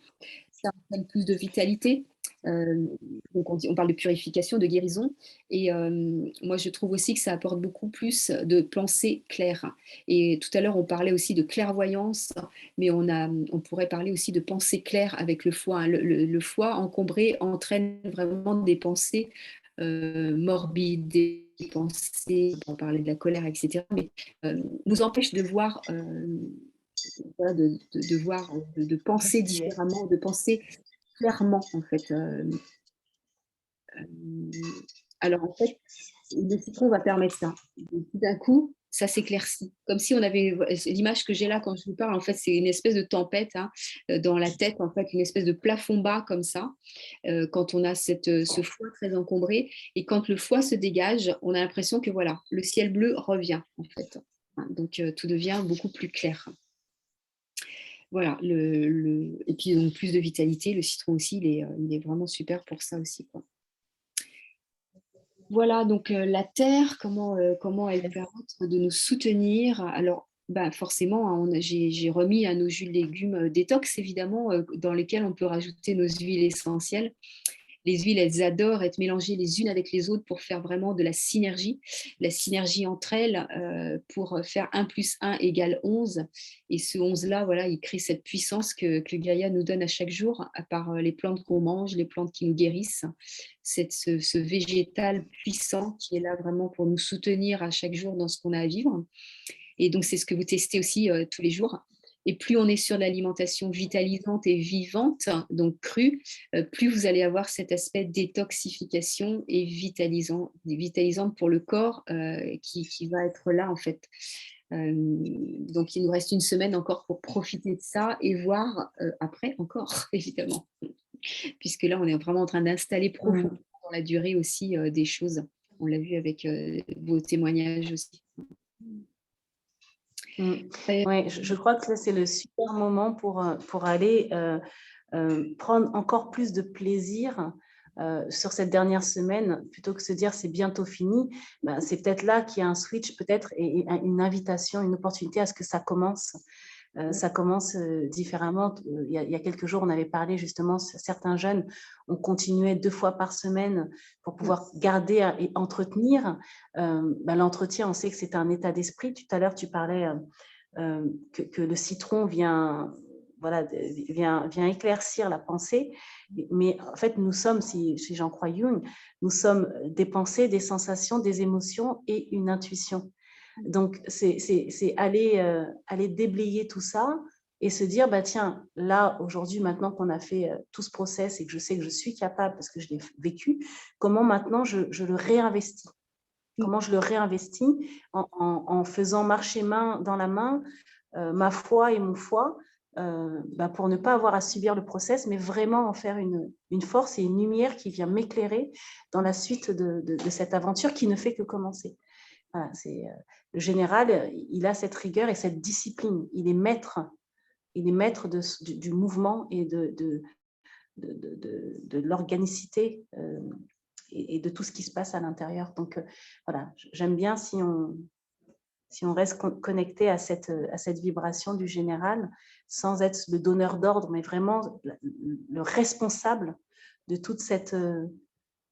Speaker 1: Ça entraîne plus de vitalité. Donc on parle de purification, de guérison. Et moi, je trouve aussi que ça apporte beaucoup plus de pensée claire. Et tout à l'heure, on parlait aussi de clairvoyance, mais on pourrait parler aussi de pensée claire avec le foie, hein. Le foie encombré entraîne vraiment des pensées morbides, des pensées, on parlait de la colère, etc., mais nous empêche de voir, voilà, de voir, de penser différemment, de penser clairement, en fait. Alors, en fait, le citron va permettre ça. Tout d'un coup, ça s'éclaircit. Comme si on avait, l'image que j'ai là quand je vous parle, en fait, c'est une espèce de tempête, hein, dans la tête, en fait, une espèce de plafond bas comme ça, quand on a ce foie très encombré. Et quand le foie se dégage, on a l'impression que voilà, le ciel bleu revient, en fait. Donc, tout devient beaucoup plus clair. Voilà, et puis donc plus de vitalité, le citron aussi, il est vraiment super pour ça aussi, quoi. Voilà, donc la terre, comment elle permet de nous soutenir. Alors, bah, forcément, hein, j'ai remis à nos jus de légumes détox, évidemment, dans lesquels on peut rajouter nos huiles essentielles. Les huiles, elles adorent être mélangées les unes avec les autres pour faire vraiment de la synergie entre elles pour faire 1 + 1 = 11. Et ce 11-là, voilà, il crée cette puissance que Gaïa nous donne à chaque jour, à part les plantes qu'on mange, les plantes qui nous guérissent. Ce végétal puissant qui est là vraiment pour nous soutenir à chaque jour dans ce qu'on a à vivre. Et donc, c'est ce que vous testez aussi tous les jours. Et plus on est sur l'alimentation vitalisante et vivante, donc crue, plus vous allez avoir cet aspect détoxification et vitalisante pour le corps qui va être là en fait. Donc il nous reste une semaine encore pour profiter de ça et voir après encore, évidemment. Puisque là, on est vraiment en train d'installer profondément dans la durée aussi des choses. On l'a vu avec vos témoignages aussi.
Speaker 2: Ouais, je crois que là, c'est le super moment pour aller prendre encore plus de plaisir sur cette dernière semaine, plutôt que de se dire c'est bientôt fini. Ben, c'est peut-être là qu'il y a un switch peut-être et une invitation, une opportunité à ce que ça commence. Ça commence différemment. Il y a quelques jours, on avait parlé justement, certains jeunes ont continué 2 fois par semaine pour pouvoir garder et entretenir. Ben, l'entretien, on sait que c'est un état d'esprit. Tout à l'heure, tu parlais que le citron vient éclaircir la pensée. Mais en fait, nous sommes, si j'en crois Jung, nous sommes des pensées, des sensations, des émotions et une intuition. Donc, c'est aller déblayer tout ça et se dire, bah, tiens, là, aujourd'hui, maintenant qu'on a fait tout ce process et que je sais que je suis capable parce que je l'ai vécu, comment maintenant je le réinvestis? Comment je le réinvestis en faisant marcher main dans la main ma foi et mon foie pour ne pas avoir à subir le process, mais vraiment en faire une force et une lumière qui vient m'éclairer dans la suite de cette aventure qui ne fait que commencer. Voilà, le général, il a cette rigueur et cette discipline. Il est maître du mouvement et de l'organicité et de tout ce qui se passe à l'intérieur. Donc, voilà, j'aime bien si on reste connecté à cette vibration du général, sans être le donneur d'ordre, mais vraiment le responsable de toute cette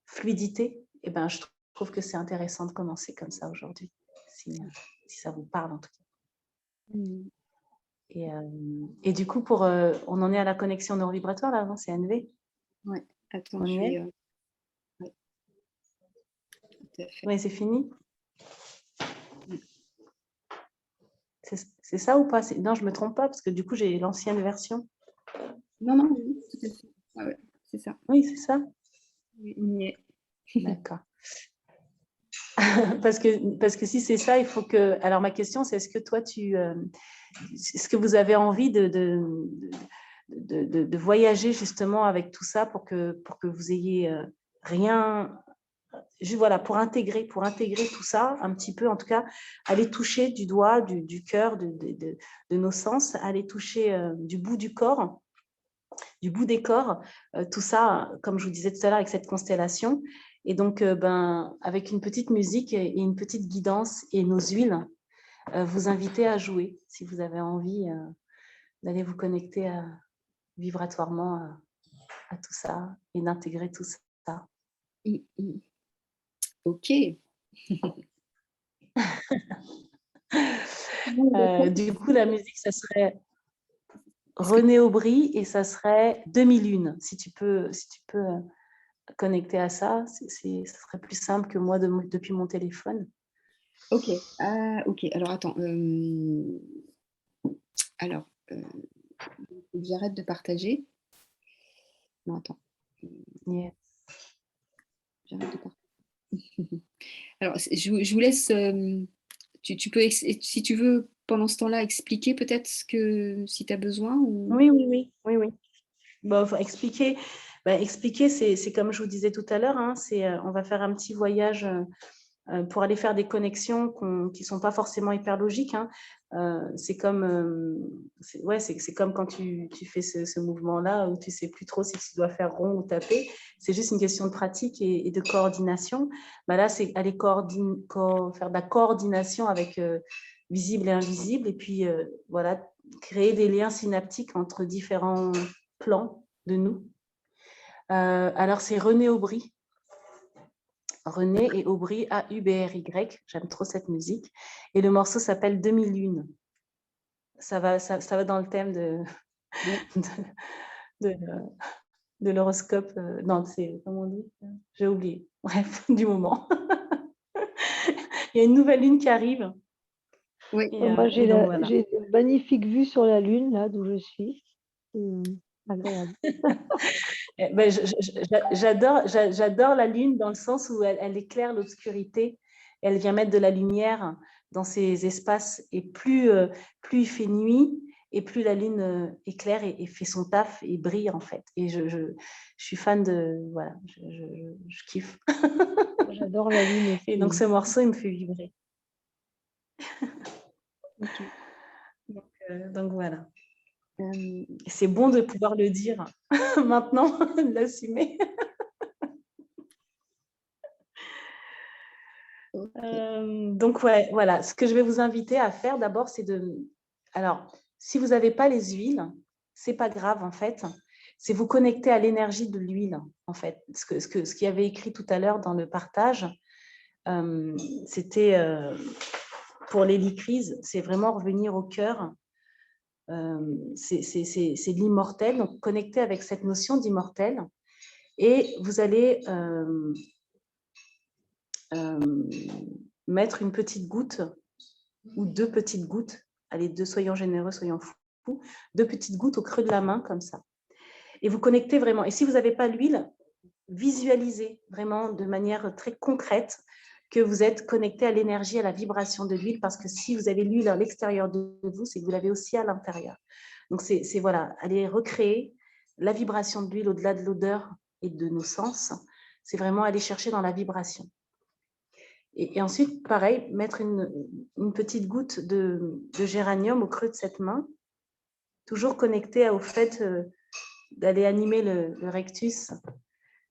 Speaker 2: fluidité, et ben, je trouve que c'est intéressant de commencer comme ça aujourd'hui, si ça vous parle en tout cas. Et du coup, on en est à la connexion neurovibratoire là, non? C'est NV?
Speaker 1: Oui, attends,
Speaker 2: on
Speaker 1: je
Speaker 2: y
Speaker 1: vais...
Speaker 2: est
Speaker 1: ouais. Tout à fait.
Speaker 2: Oui, c'est fini. C'est ça ou pas? Non, je ne me trompe pas, parce que du coup, j'ai l'ancienne version.
Speaker 1: Non, oui, tout à fait. Ah ouais, c'est ça.
Speaker 2: Oui, c'est ça.
Speaker 1: Oui, on y est.
Speaker 2: D'accord. parce que si c'est ça, il faut que... Alors, ma question, c'est est-ce que toi, est-ce que vous avez envie de voyager justement avec tout ça pour que vous ayez rien... Voilà, pour intégrer tout ça, un petit peu, en tout cas, aller toucher du doigt, du cœur, de nos sens, aller toucher du bout du corps, du bout des corps, tout ça, comme je vous disais tout à l'heure, avec cette constellation. Et donc, avec une petite musique et une petite guidance et nos huiles, vous inviter à jouer, si vous avez envie d'aller vous connecter vibratoirement à tout ça et d'intégrer tout ça.
Speaker 1: Ok.
Speaker 2: Du coup, la musique, ça serait René Aubry et ça serait 2001. Si tu peux connecter à ça, ce serait plus simple que moi depuis mon téléphone.
Speaker 1: Ok. Ok. Alors, attends. Alors, j'arrête de partager. Non, attends.
Speaker 2: Yeah.
Speaker 1: J'arrête de partager. Alors, je vous laisse... tu peux, si tu veux, pendant ce temps-là, expliquer peut-être si tu as besoin ou...
Speaker 2: Oui. Bon, expliquer, c'est comme je vous disais tout à l'heure, hein, on va faire un petit voyage pour aller faire des connexions qui ne sont pas forcément hyper logiques. Hein. C'est comme quand tu fais ce mouvement-là où tu ne sais plus trop si tu dois faire rond ou taper. C'est juste une question de pratique et de coordination. Là, c'est aller faire de la coordination avec visible et invisible et puis voilà, créer des liens synaptiques entre différents plans de nous. Alors, c'est René Aubry. René et Aubry, A-U-B-R-Y. J'aime trop cette musique. Et le morceau s'appelle Demi-lune. Ça va dans le thème de, de, de l'horoscope. Non, c'est, comment on dit? J'ai oublié. Bref, du moment. Il y a une nouvelle lune qui arrive.
Speaker 1: Oui.
Speaker 2: Et,
Speaker 3: Moi, j'ai
Speaker 2: donc, voilà.
Speaker 3: une magnifique vue sur la Lune, là, d'où je suis. Agréable.
Speaker 2: Ben, j'adore la lune dans le sens où elle éclaire l'obscurité. Elle vient mettre de la lumière dans ces espaces. Et plus il fait nuit, et plus la lune éclaire et fait son taf et brille, en fait. Et je suis fan de... Voilà, je kiffe.
Speaker 3: J'adore la Lune aussi.
Speaker 2: Et donc, ce morceau, il me fait vibrer.
Speaker 1: Ok.
Speaker 2: Donc voilà. C'est bon de pouvoir le dire maintenant, de l'assumer. Donc, ouais, voilà. Ce que je vais vous inviter à faire d'abord, c'est de... Alors, si vous n'avez pas les huiles, c'est pas grave, en fait. C'est vous connecter à l'énergie de l'huile, en fait. Ce qu'il y avait écrit tout à l'heure dans le partage, c'était pour l'hélicryse, c'est vraiment revenir au cœur. C'est l'immortel, donc connecter avec cette notion d'immortel. Et vous allez mettre une petite goutte ou 2 petites gouttes, allez, 2, soyons généreux, soyons fous, 2 petites gouttes au creux de la main, comme ça. Et vous connectez vraiment. Et si vous n'avez pas l'huile, visualisez vraiment de manière très concrète que vous êtes connecté à l'énergie, à la vibration de l'huile, parce que si vous avez l'huile à l'extérieur de vous, c'est que vous l'avez aussi à l'intérieur. Donc, c'est voilà, aller recréer la vibration de l'huile au-delà de l'odeur et de nos sens. C'est vraiment aller chercher dans la vibration. Et ensuite, pareil, mettre une petite goutte de géranium au creux de cette main, toujours connecté au fait d'aller animer le rectus,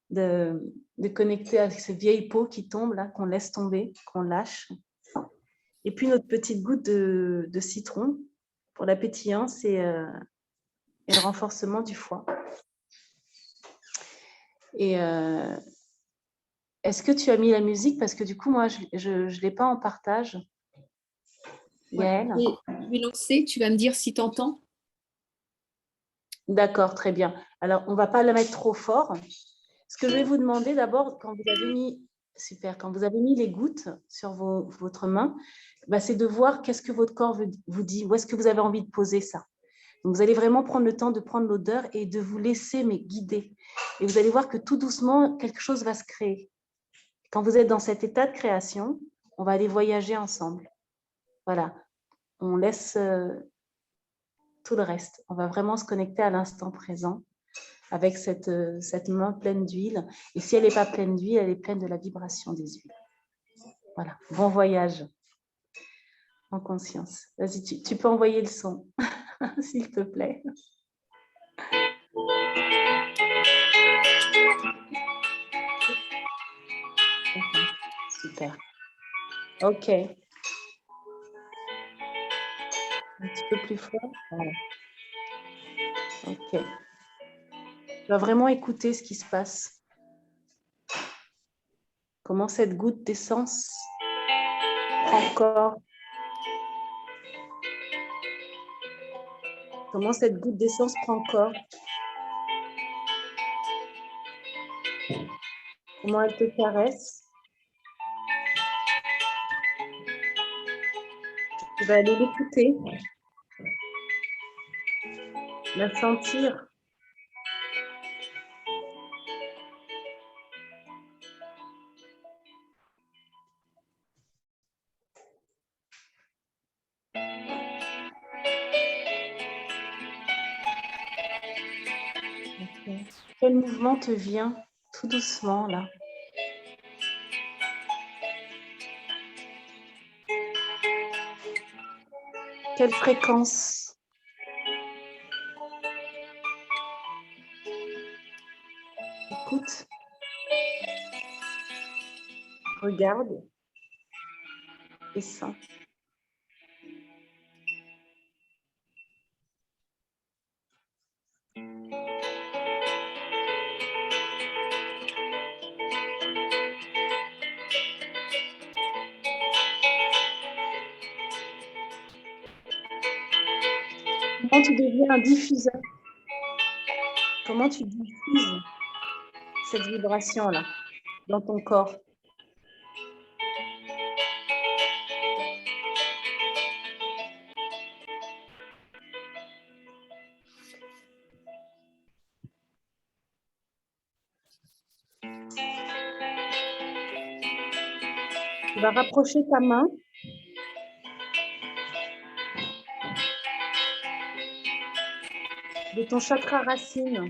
Speaker 2: de connecter avec ces vieilles peaux qui tombent, là, qu'on laisse tomber, qu'on lâche. Et puis, notre petite goutte de citron pour la pétillance et le renforcement du foie. Et est-ce que tu as mis la musique? Parce que du coup, moi, je ne l'ai pas en partage. Yael?
Speaker 1: Je vais lancer, tu vas me dire si tu entends.
Speaker 2: D'accord, très bien. Alors, on ne va pas la mettre trop fort. Ce que je vais vous demander d'abord, quand vous avez mis les gouttes sur votre main, bah, c'est de voir qu'est-ce que votre corps vous dit, où est-ce que vous avez envie de poser ça. Donc, vous allez vraiment prendre le temps de prendre l'odeur et de vous laisser guider. Et vous allez voir que tout doucement, quelque chose va se créer. Quand vous êtes dans cet état de création, on va aller voyager ensemble. Voilà, on laisse tout le reste. On va vraiment se connecter à l'instant présent avec cette main pleine d'huile. Et si elle n'est pas pleine d'huile, elle est pleine de la vibration des huiles. Voilà, bon voyage en conscience. Vas-y, tu peux envoyer le son, s'il te plaît. Super. Ok. Un petit peu plus fort. Voilà. Ok. Tu vas vraiment écouter ce qui se passe. Comment cette goutte d'essence prend corps. Comment cette goutte d'essence prend corps. Comment elle te caresse. Tu vas aller l'écouter. La sentir. Okay. Quel mouvement te vient tout doucement là? Quelle fréquence? Écoute. Regarde. Et sens. Comment tu deviens un diffuseur? Comment tu diffuses cette vibration-là dans ton corps? Tu vas rapprocher ta main de ton chakra racine.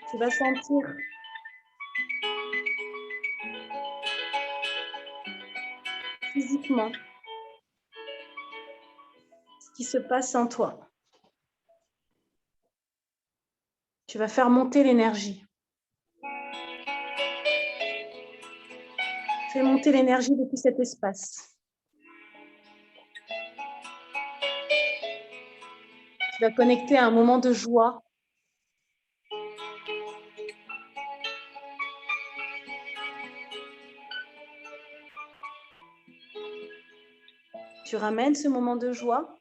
Speaker 2: Tu vas sentir physiquement ce qui se passe en toi. Tu vas faire monter l'énergie. Fais monter l'énergie depuis cet espace. Tu vas connecter à un moment de joie. Tu ramènes ce moment de joie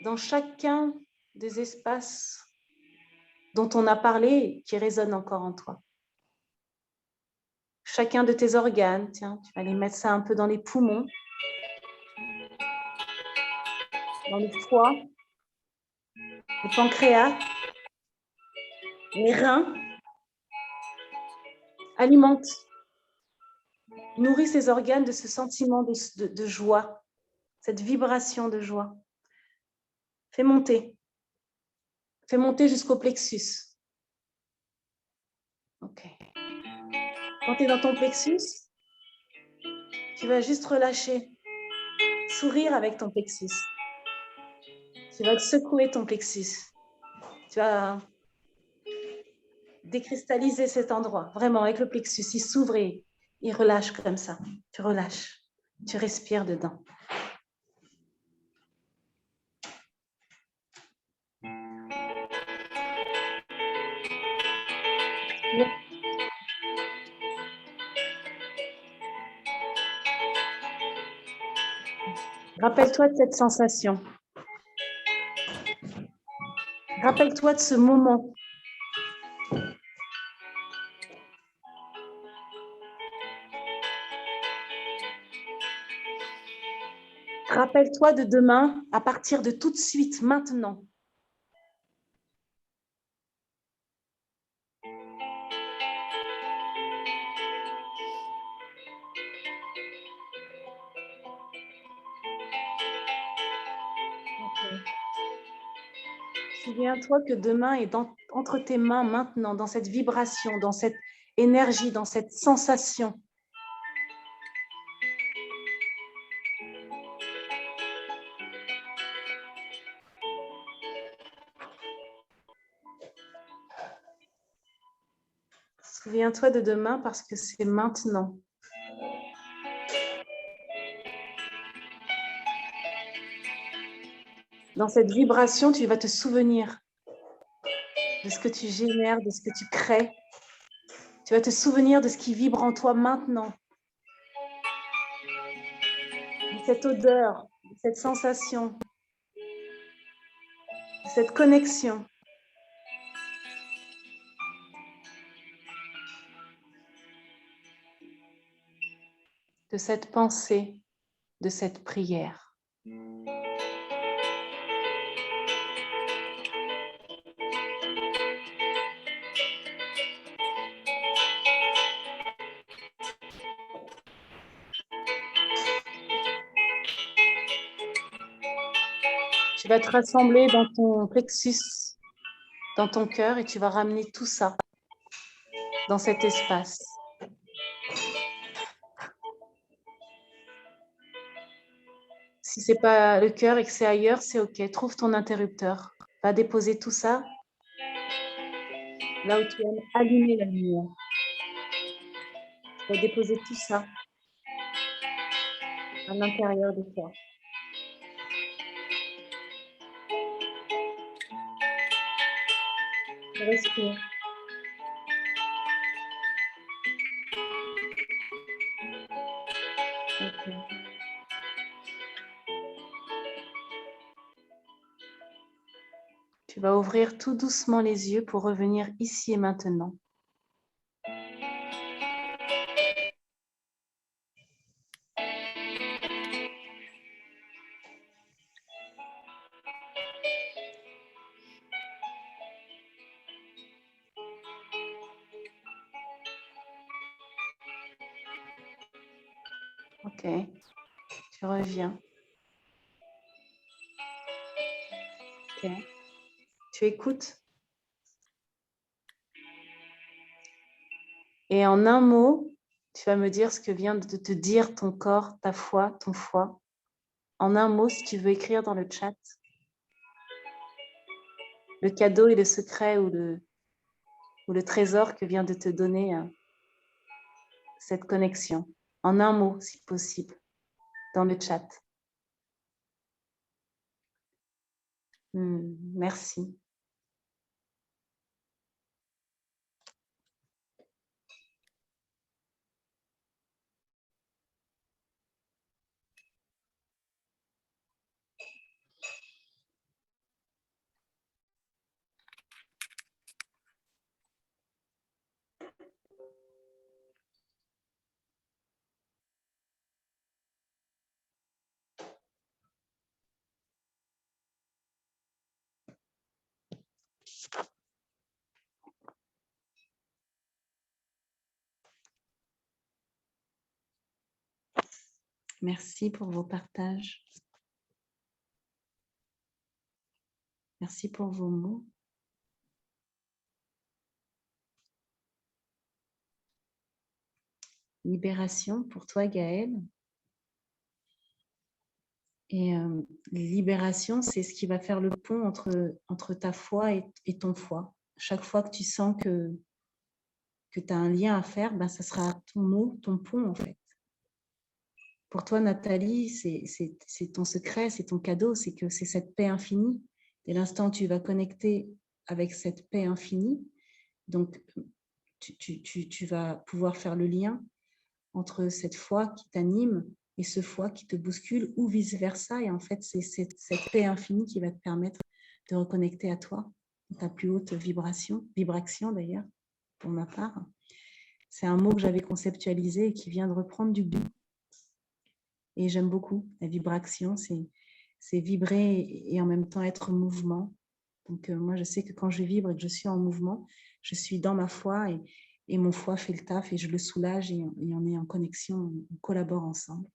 Speaker 2: dans chacun des espaces dont on a parlé et qui résonnent encore en toi. Chacun de tes organes, tiens, tu vas aller mettre ça un peu dans les poumons, dans le foie, le pancréas, les reins. Alimente, nourrit ces organes de ce sentiment de joie, cette vibration de joie. Fais monter jusqu'au plexus. Ok. Quand tu es dans ton plexus, tu vas juste relâcher, sourire avec ton plexus. Tu vas secouer ton plexus. Tu vas décristalliser cet endroit, vraiment avec le plexus. Il s'ouvre et il relâche comme ça. Tu relâches, tu respires dedans. Rappelle-toi de cette sensation. Rappelle-toi de ce moment. Rappelle-toi de demain à partir de tout de suite, maintenant. Souviens-toi que demain est entre tes mains maintenant, dans cette vibration, dans cette énergie, dans cette sensation. Souviens-toi de demain parce que c'est maintenant. Dans cette vibration, tu vas te souvenir de ce que tu génères, de ce que tu crées. Tu vas te souvenir de ce qui vibre en toi maintenant. De cette odeur, de cette sensation, de cette connexion. De cette pensée, de cette prière. Tu vas te rassembler dans ton plexus, dans ton cœur, et tu vas ramener tout ça dans cet espace. Si ce n'est pas le cœur et que c'est ailleurs, c'est OK. Trouve ton interrupteur. Va déposer tout ça là où tu aimes allumer la lumière. Tu vas déposer tout ça à l'intérieur de toi. Respire. Ok. Tu vas ouvrir tout doucement les yeux pour revenir ici et maintenant. Ok, tu reviens. Ok, tu écoutes. Et en un mot, tu vas me dire ce que vient de te dire ton corps, ta foi, ton foie. En un mot, si tu veux écrire dans le chat, le cadeau et le secret ou le trésor que vient de te donner cette connexion. En un mot, si possible, dans le chat. Merci. Merci pour vos partages. Merci pour vos mots. Libération pour toi, Gaëlle. Et libération, c'est ce qui va faire le pont entre ta foi et ton foie. Chaque fois que tu sens que tu as un lien à faire, ben, ça sera ton mot, ton pont en fait. Pour toi, Nathalie, c'est ton secret, c'est ton cadeau, c'est que c'est cette paix infinie. Dès l'instant où tu vas connecter avec cette paix infinie, donc tu vas pouvoir faire le lien entre cette foi qui t'anime et ce foie qui te bouscule ou vice-versa. Et en fait, c'est cette paix infinie qui va te permettre de reconnecter à toi, ta plus haute vibration d'ailleurs, pour ma part. C'est un mot que j'avais conceptualisé et qui vient de reprendre du goût. Et j'aime beaucoup la vibration, c'est vibrer et en même temps être en mouvement. Donc moi, je sais que quand je vibre et que je suis en mouvement, je suis dans ma foi et mon foie fait le taf et je le soulage et on est en connexion, on collabore ensemble.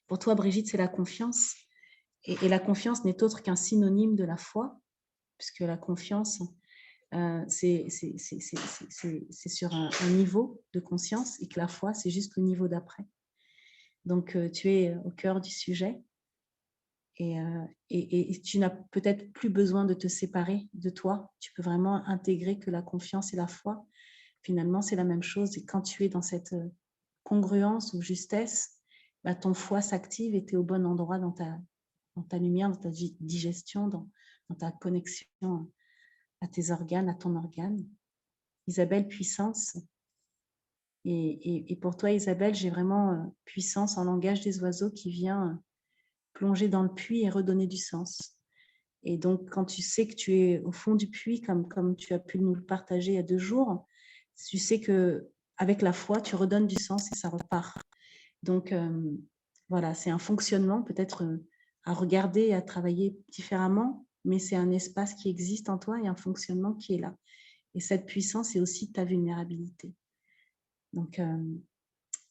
Speaker 2: Pour toi, Brigitte, c'est la confiance. Et la confiance n'est autre qu'un synonyme de la foi, puisque la confiance, c'est sur un niveau de conscience et que la foi, c'est juste le niveau d'après. Donc, tu es au cœur du sujet et tu n'as peut-être plus besoin de te séparer de toi. Tu peux vraiment intégrer que la confiance et la foi, finalement, c'est la même chose. Et quand tu es dans cette congruence ou justesse, bah, ton foie s'active et tu es au bon endroit dans ta lumière, dans ta digestion, dans ta connexion à tes organes, à ton organe. Isabelle, puissance. Et pour toi, Isabelle, j'ai vraiment puissance en langage des oiseaux qui vient plonger dans le puits et redonner du sens. Et donc, quand tu sais que tu es au fond du puits, comme tu as pu nous le partager il y a 2 jours, tu sais qu'avec la foi, tu redonnes du sens et ça repart. Donc, voilà, c'est un fonctionnement peut-être à regarder et à travailler différemment, mais c'est un espace qui existe en toi et un fonctionnement qui est là. Et cette puissance est aussi ta vulnérabilité. Donc,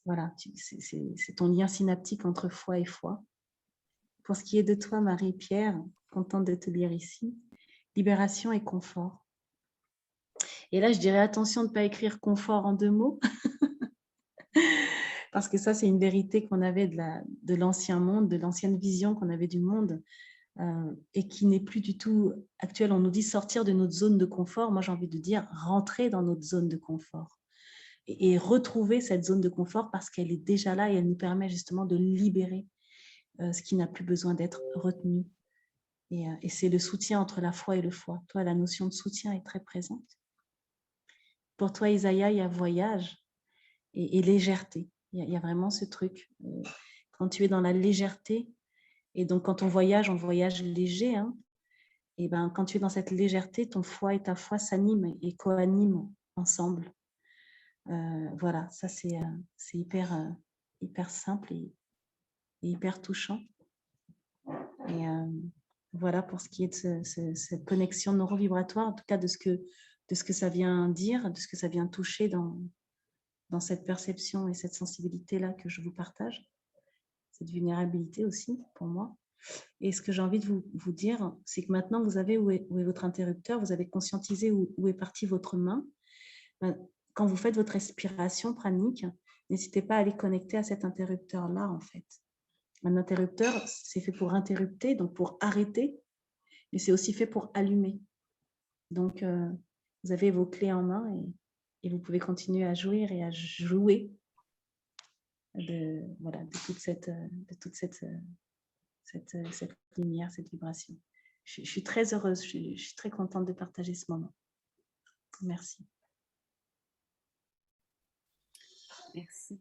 Speaker 2: voilà, c'est ton lien synaptique entre foi et foi. Pour ce qui est de toi, Marie-Pierre, contente de te lire ici, libération et confort. Et là, je dirais attention de ne pas écrire confort en 2 mots, parce que ça, c'est une vérité qu'on avait de l'ancien monde, de l'ancienne vision qu'on avait du monde, et qui n'est plus du tout actuelle. On nous dit sortir de notre zone de confort. Moi, j'ai envie de dire rentrer dans notre zone de confort et retrouver cette zone de confort parce qu'elle est déjà là et elle nous permet justement de libérer ce qui n'a plus besoin d'être retenu. Et c'est le soutien entre la foi et le foie. Toi, la notion de soutien est très présente. Pour toi, Isaïa, il y a voyage et légèreté. Il y a vraiment ce truc. Quand tu es dans la légèreté, et donc quand on voyage léger, hein, et ben, quand tu es dans cette légèreté, ton foie et ta foi s'animent et coaniment ensemble. Voilà, ça c'est hyper simple et hyper touchant. Et voilà pour ce qui est de cette connexion neurovibratoire, en tout cas de ce que ça vient dire, de ce que ça vient toucher dans cette perception et cette sensibilité-là que je vous partage, cette vulnérabilité aussi pour moi. Et ce que j'ai envie de vous dire, c'est que maintenant vous avez où est votre interrupteur, vous avez conscientisé où est partie votre main. Quand vous faites votre respiration pranique, n'hésitez pas à aller connecter à cet interrupteur-là, en fait. Un interrupteur, c'est fait pour interrupter, donc pour arrêter, mais c'est aussi fait pour allumer. Donc, vous avez vos clés en main et vous pouvez continuer à jouir et à jouer de toute cette lumière, cette vibration. Je suis très heureuse, je suis très contente de partager ce moment. Merci.
Speaker 1: Merci.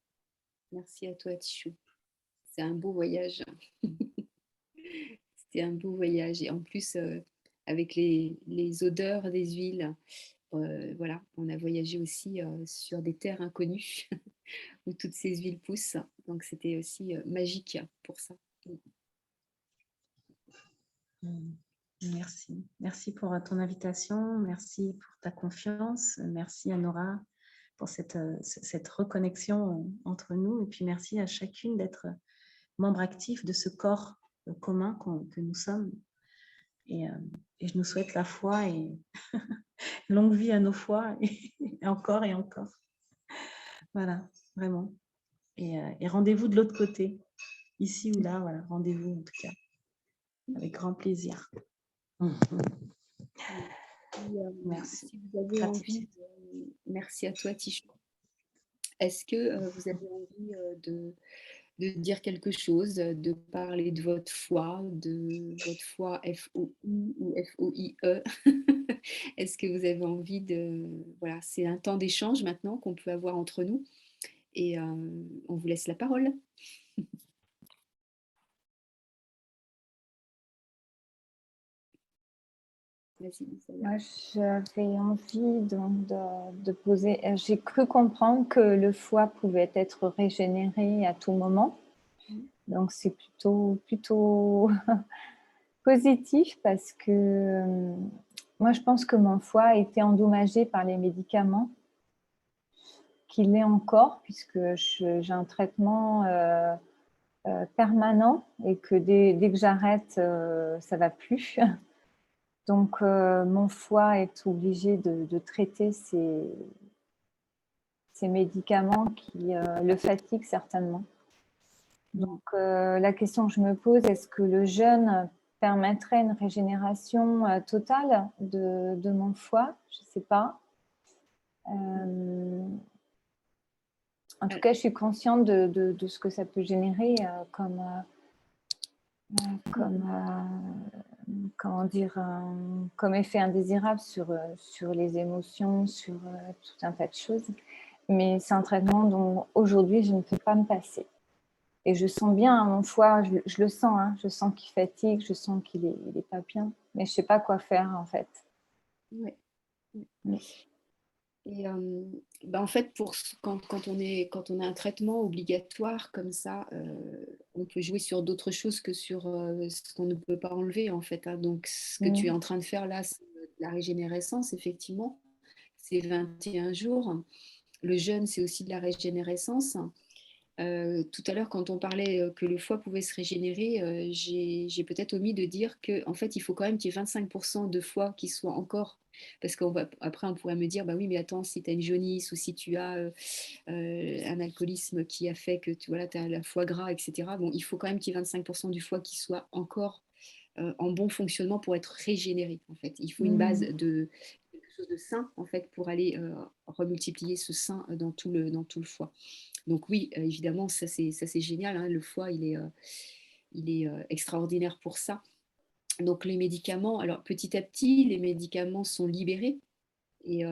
Speaker 1: Merci à toi, Tichou. C'est un beau voyage. C'était un beau voyage. Et en plus, avec les odeurs des huiles, voilà, on a voyagé aussi sur des terres inconnues où toutes ces huiles poussent. Donc, c'était aussi magique pour ça.
Speaker 2: Merci. Merci pour ton invitation. Merci pour ta confiance. Merci à Nora pour cette reconnexion entre nous. Et puis merci à chacune d'être membre actif de ce corps commun que nous sommes. Et je nous souhaite la foi et longue vie à nos foi et encore et encore. Voilà, vraiment. Et rendez-vous de l'autre côté, ici ou là, voilà, rendez-vous en tout cas, avec grand plaisir. Merci.
Speaker 1: Si vous avez envie, merci à toi, Tichou. Est-ce que vous avez envie de dire quelque chose, de parler de votre foi F-O-U ou F-O-I-E? Est-ce que vous avez envie de... Voilà, c'est un temps d'échange maintenant qu'on peut avoir entre nous. Et on vous laisse la parole.
Speaker 9: Moi, j'avais envie de poser. J'ai cru comprendre que le foie pouvait être régénéré à tout moment. Donc, c'est plutôt positif parce que moi, je pense que mon foie a été endommagé par les médicaments, qu'il l'est encore, puisque j'ai un traitement permanent et que dès que j'arrête, ça ne va plus. Donc, mon foie est obligé de traiter ces médicaments qui le fatiguent certainement. Donc, la question que je me pose, est-ce que le jeûne permettrait une régénération totale de mon foie? Je ne sais pas. En tout cas, je suis consciente de ce que ça peut générer comme effet indésirable sur les émotions, sur tout un tas de choses. Mais c'est un traitement dont aujourd'hui je ne peux pas me passer. Et je sens bien mon foie, je le sens, hein, je sens qu'il fatigue, je sens qu'il est pas bien, mais je ne sais pas quoi faire en fait.
Speaker 1: Oui. Et en fait, quand on a un traitement obligatoire comme ça, on peut jouer sur d'autres choses que sur ce qu'on ne peut pas enlever en fait. Hein. Donc, ce que tu es en train de faire là, c'est la régénérescence, effectivement. C'est 21 jours. Le jeûne, c'est aussi de la régénérescence. Tout à l'heure, quand on parlait que le foie pouvait se régénérer, j'ai peut-être omis de dire qu'en fait, il faut quand même qu'il y ait 25% de foie qui soit encore. Parce qu'après, on pourrait me dire, bah oui, mais attends, si tu as une jaunisse ou si tu as un alcoolisme qui a fait que tu as le foie gras, etc. Bon, il faut quand même qu'il y ait 25% du foie qui soit encore en bon fonctionnement pour être régénéré. En fait, il faut une base de quelque chose de sain en fait pour aller remultiplier ce sain dans tout le foie. Donc oui, évidemment, ça c'est génial. Hein, le foie, il est extraordinaire pour ça. Donc les médicaments, alors petit à petit, les médicaments sont libérés Et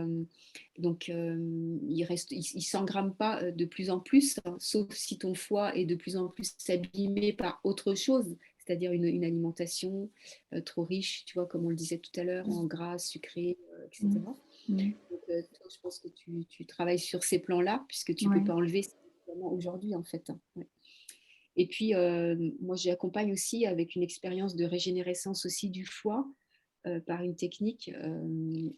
Speaker 1: donc, il s'engramme pas de plus en plus, hein, sauf si ton foie est de plus en plus abîmé par autre chose, c'est-à-dire une alimentation trop riche, tu vois, comme on le disait tout à l'heure, en gras, sucré, etc. Donc, toi, je pense que tu travailles sur ces plans-là, puisque tu ne peux pas enlever aujourd'hui, en fait. Hein. Ouais. Et puis, moi, j'accompagne aussi avec une expérience de régénérescence aussi du foie par une technique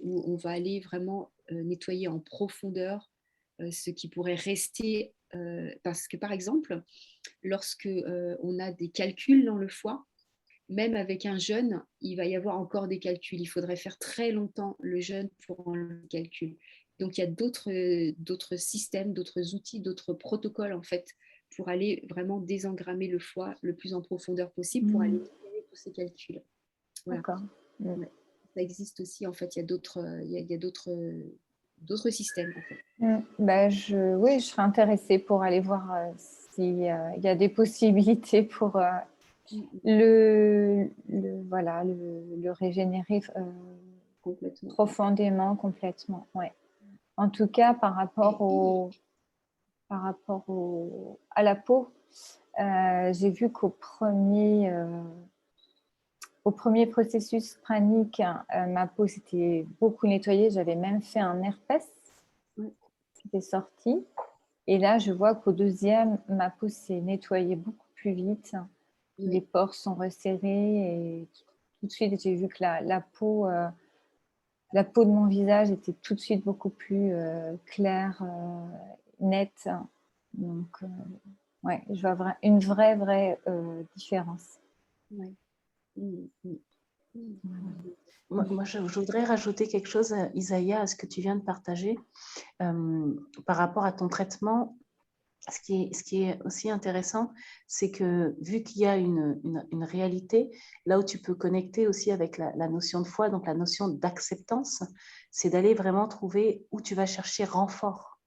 Speaker 1: où on va aller vraiment nettoyer en profondeur ce qui pourrait rester. Parce que, par exemple, lorsque on a des calculs dans le foie, même avec un jeûne, il va y avoir encore des calculs. Il faudrait faire très longtemps le jeûne pour enlever les calculs. Donc, il y a d'autres systèmes, d'autres outils, d'autres protocoles, en fait, pour aller vraiment désengrammer le foie le plus en profondeur possible pour aller libérer tous ces calculs. Voilà.
Speaker 9: D'accord.
Speaker 1: Ouais. Ça existe aussi, en fait, il y a d'autres systèmes, en fait.
Speaker 9: Ben, oui, je serais intéressée pour aller voir s'il y a des possibilités pour le régénérer
Speaker 1: Complètement.
Speaker 9: profondément, complètement. Ouais. En tout cas, par rapport à la peau, j'ai vu qu'au premier processus pranique, ma peau s'était beaucoup nettoyée. J'avais même fait un herpès qui était sorti. Et là, je vois qu'au deuxième, ma peau s'est nettoyée beaucoup plus vite. Les pores sont resserrés et tout de suite, j'ai vu que la peau de mon visage était tout de suite beaucoup plus claire, nette. Donc, ouais, je vois une vraie différence.
Speaker 1: Ouais.
Speaker 2: Moi, je voudrais rajouter quelque chose, Isaïa, à ce que tu viens de partager par rapport à ton traitement. Ce qui est aussi intéressant, c'est que vu qu'il y a une réalité, là où tu peux connecter aussi avec la notion de foi, donc la notion d'acceptance, c'est d'aller vraiment trouver où tu vas chercher renfort.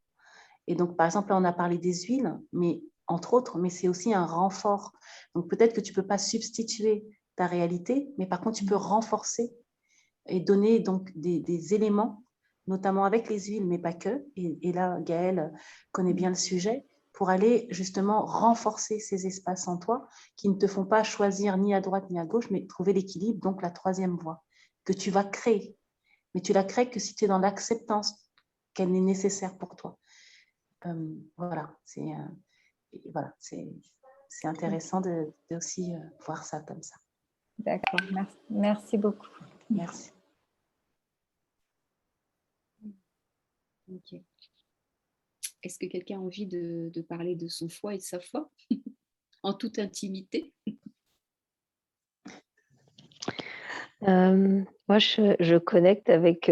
Speaker 2: Et donc, par exemple, là, on a parlé des huiles, mais entre autres, mais c'est aussi un renfort. Donc, peut-être que tu ne peux pas substituer ta réalité, mais par contre, tu peux renforcer et donner donc des éléments, notamment avec les huiles, mais pas que. Et là, Gaëlle connaît bien le sujet, pour aller justement renforcer ces espaces en toi qui ne te font pas choisir ni à droite ni à gauche, mais trouver l'équilibre, donc la troisième voie, que tu vas créer. Mais tu la crées que si tu es dans l'acceptance qu'elle est nécessaire pour toi. Voilà, c'est intéressant de aussi voir ça comme ça.
Speaker 9: D'accord, merci beaucoup.
Speaker 2: Merci.
Speaker 1: Ok. Est-ce que quelqu'un a envie de parler de son foie et de sa foi en toute intimité?
Speaker 3: Moi, je connecte avec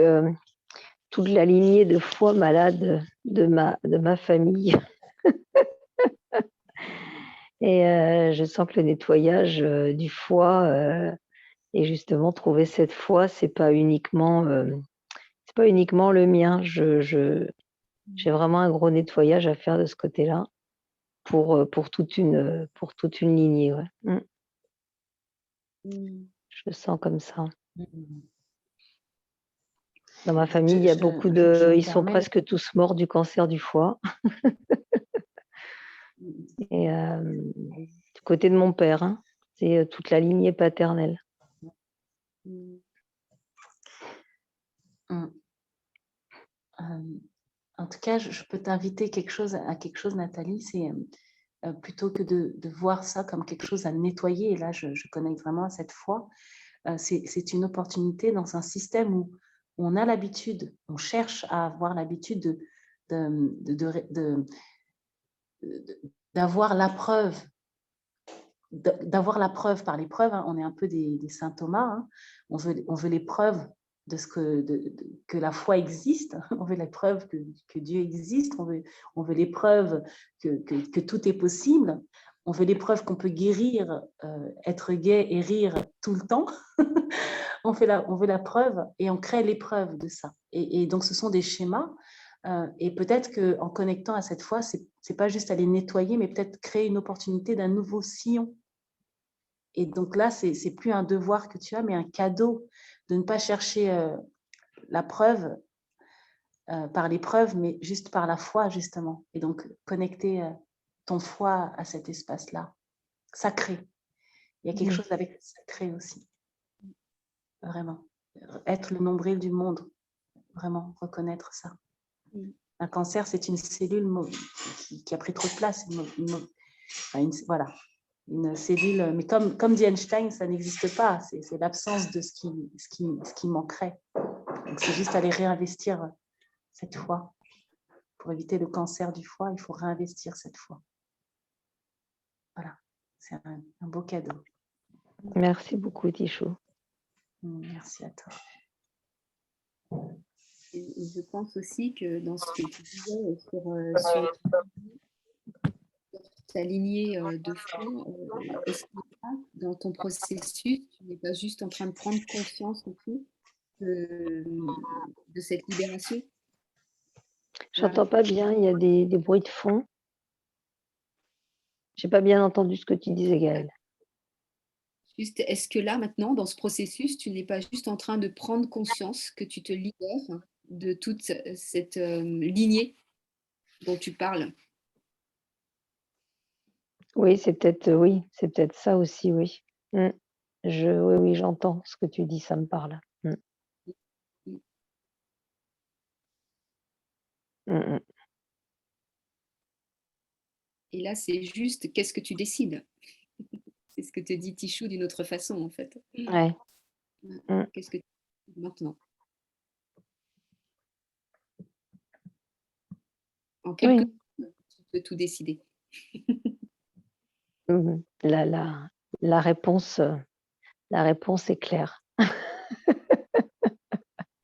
Speaker 3: toute la lignée de foie malade de ma famille. Et je sens que le nettoyage du foie et justement trouver cette foi, c'est pas uniquement le mien. J'ai vraiment un gros nettoyage à faire de ce côté-là pour toute une lignée. Ouais. Je le sens comme ça. Dans ma famille, il y a beaucoup ils sont presque tous morts du cancer du foie. Et du côté de mon père, hein, c'est toute la lignée paternelle.
Speaker 2: En tout cas, je peux t'inviter à quelque chose, Nathalie, c'est plutôt que de voir ça comme quelque chose à nettoyer, et là je connecte vraiment à cette foi, c'est une opportunité dans un système où on a l'habitude, on cherche à avoir l'habitude d'avoir la preuve, par les preuves, hein. On est un peu des saint Thomas, hein. On veut les preuves de ce que la foi existe, on veut les preuves que Dieu existe, on veut les preuves que tout est possible, on veut les preuves qu'on peut guérir, être gai et rire tout le temps. On veut la preuve et on crée l'épreuve de ça. Et donc, ce sont des schémas. Et peut-être qu'en connectant à cette foi, c'est pas juste aller nettoyer, mais peut-être créer une opportunité d'un nouveau sillon. Et donc là, c'est plus un devoir que tu as, mais un cadeau de ne pas chercher la preuve par l'épreuve, mais juste par la foi, justement. Et donc, connecter ton foie à cet espace-là, sacré. Il y a quelque chose avec le sacré aussi, vraiment. Être le nombril du monde, vraiment, reconnaître ça. Un cancer, c'est une cellule qui a pris trop de place. Voilà, une cellule, mais comme dit Einstein, ça n'existe pas. C'est l'absence de ce qui manquerait. Donc, c'est juste aller réinvestir cette foi. Pour éviter le cancer du foie, il faut réinvestir cette foi. Voilà, c'est un beau cadeau.
Speaker 3: Merci beaucoup, Tichou.
Speaker 2: Merci à toi.
Speaker 1: Et je pense aussi que dans ce que tu disais sur ta lignée de fond, est-ce que là, dans ton processus, tu n'es pas juste en train de prendre conscience aussi de cette libération?
Speaker 3: J'entends pas bien, il y a des bruits de fond. J'ai pas bien entendu ce que tu disais, Gaëlle.
Speaker 1: Juste, est-ce que là, maintenant, dans ce processus, tu n'es pas juste en train de prendre conscience que tu te libères de toute cette lignée dont tu parles?
Speaker 3: Oui, c'est peut-être ça aussi, oui. Oui, oui, j'entends ce que tu dis, ça me parle.
Speaker 1: Et là, c'est juste, qu'est-ce que tu décides? C'est ce que te dit Tichou d'une autre façon, en fait.
Speaker 3: Ouais.
Speaker 1: Qu'est-ce que tu décides maintenant? En quelques secondes, tu peux tout décider.
Speaker 3: La réponse est claire.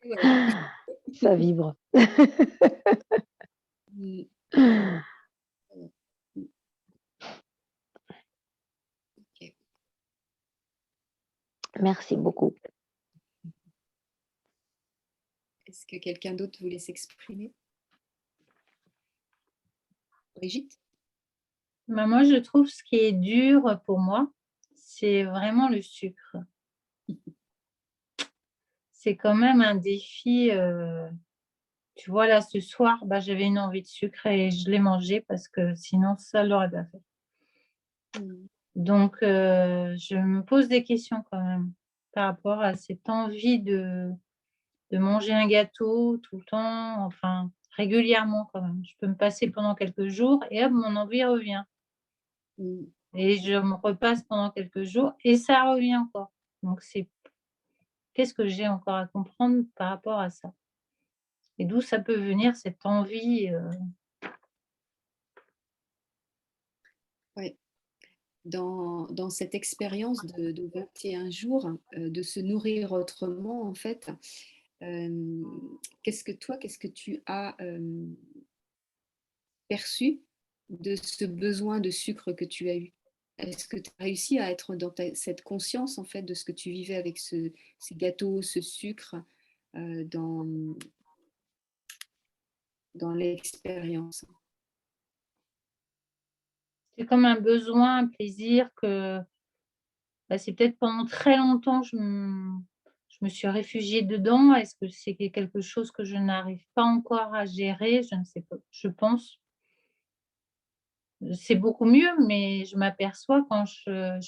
Speaker 1: Voilà.
Speaker 3: Ça vibre.
Speaker 1: Mm. Ok.
Speaker 3: Merci beaucoup.
Speaker 1: Est-ce que quelqu'un d'autre voulait s'exprimer? Brigitte?
Speaker 10: Bah, moi, je trouve ce qui est dur pour moi, c'est vraiment le sucre. C'est quand même un défi. Tu vois, là, ce soir, bah, j'avais une envie de sucre et je l'ai mangé parce que sinon, ça ne l'aurait pas fait. Donc, je me pose des questions quand même par rapport à cette envie de manger un gâteau tout le temps, enfin, régulièrement quand même. Je peux me passer pendant quelques jours et hop, mon envie revient. Et je me repasse pendant quelques jours et ça revient encore. Donc, qu'est-ce que j'ai encore à comprendre par rapport à ça? Et d'où ça peut venir cette envie
Speaker 1: Oui. Dans cette expérience de 21 jours, de se nourrir autrement, en fait, qu'est-ce que tu as perçu de ce besoin de sucre que tu as eu? Est-ce que tu as réussi à être dans cette conscience, en fait, de ce que tu vivais avec ces gâteaux, ce sucre dans l'expérience?
Speaker 10: c'est comme un besoin, un plaisir que bah, c'est peut-être pendant très longtemps, je me suis réfugiée dedans. Est-ce que c'est quelque chose que je n'arrive pas encore à gérer? Je ne sais pas, je pense. C'est beaucoup mieux, mais je m'aperçois quand je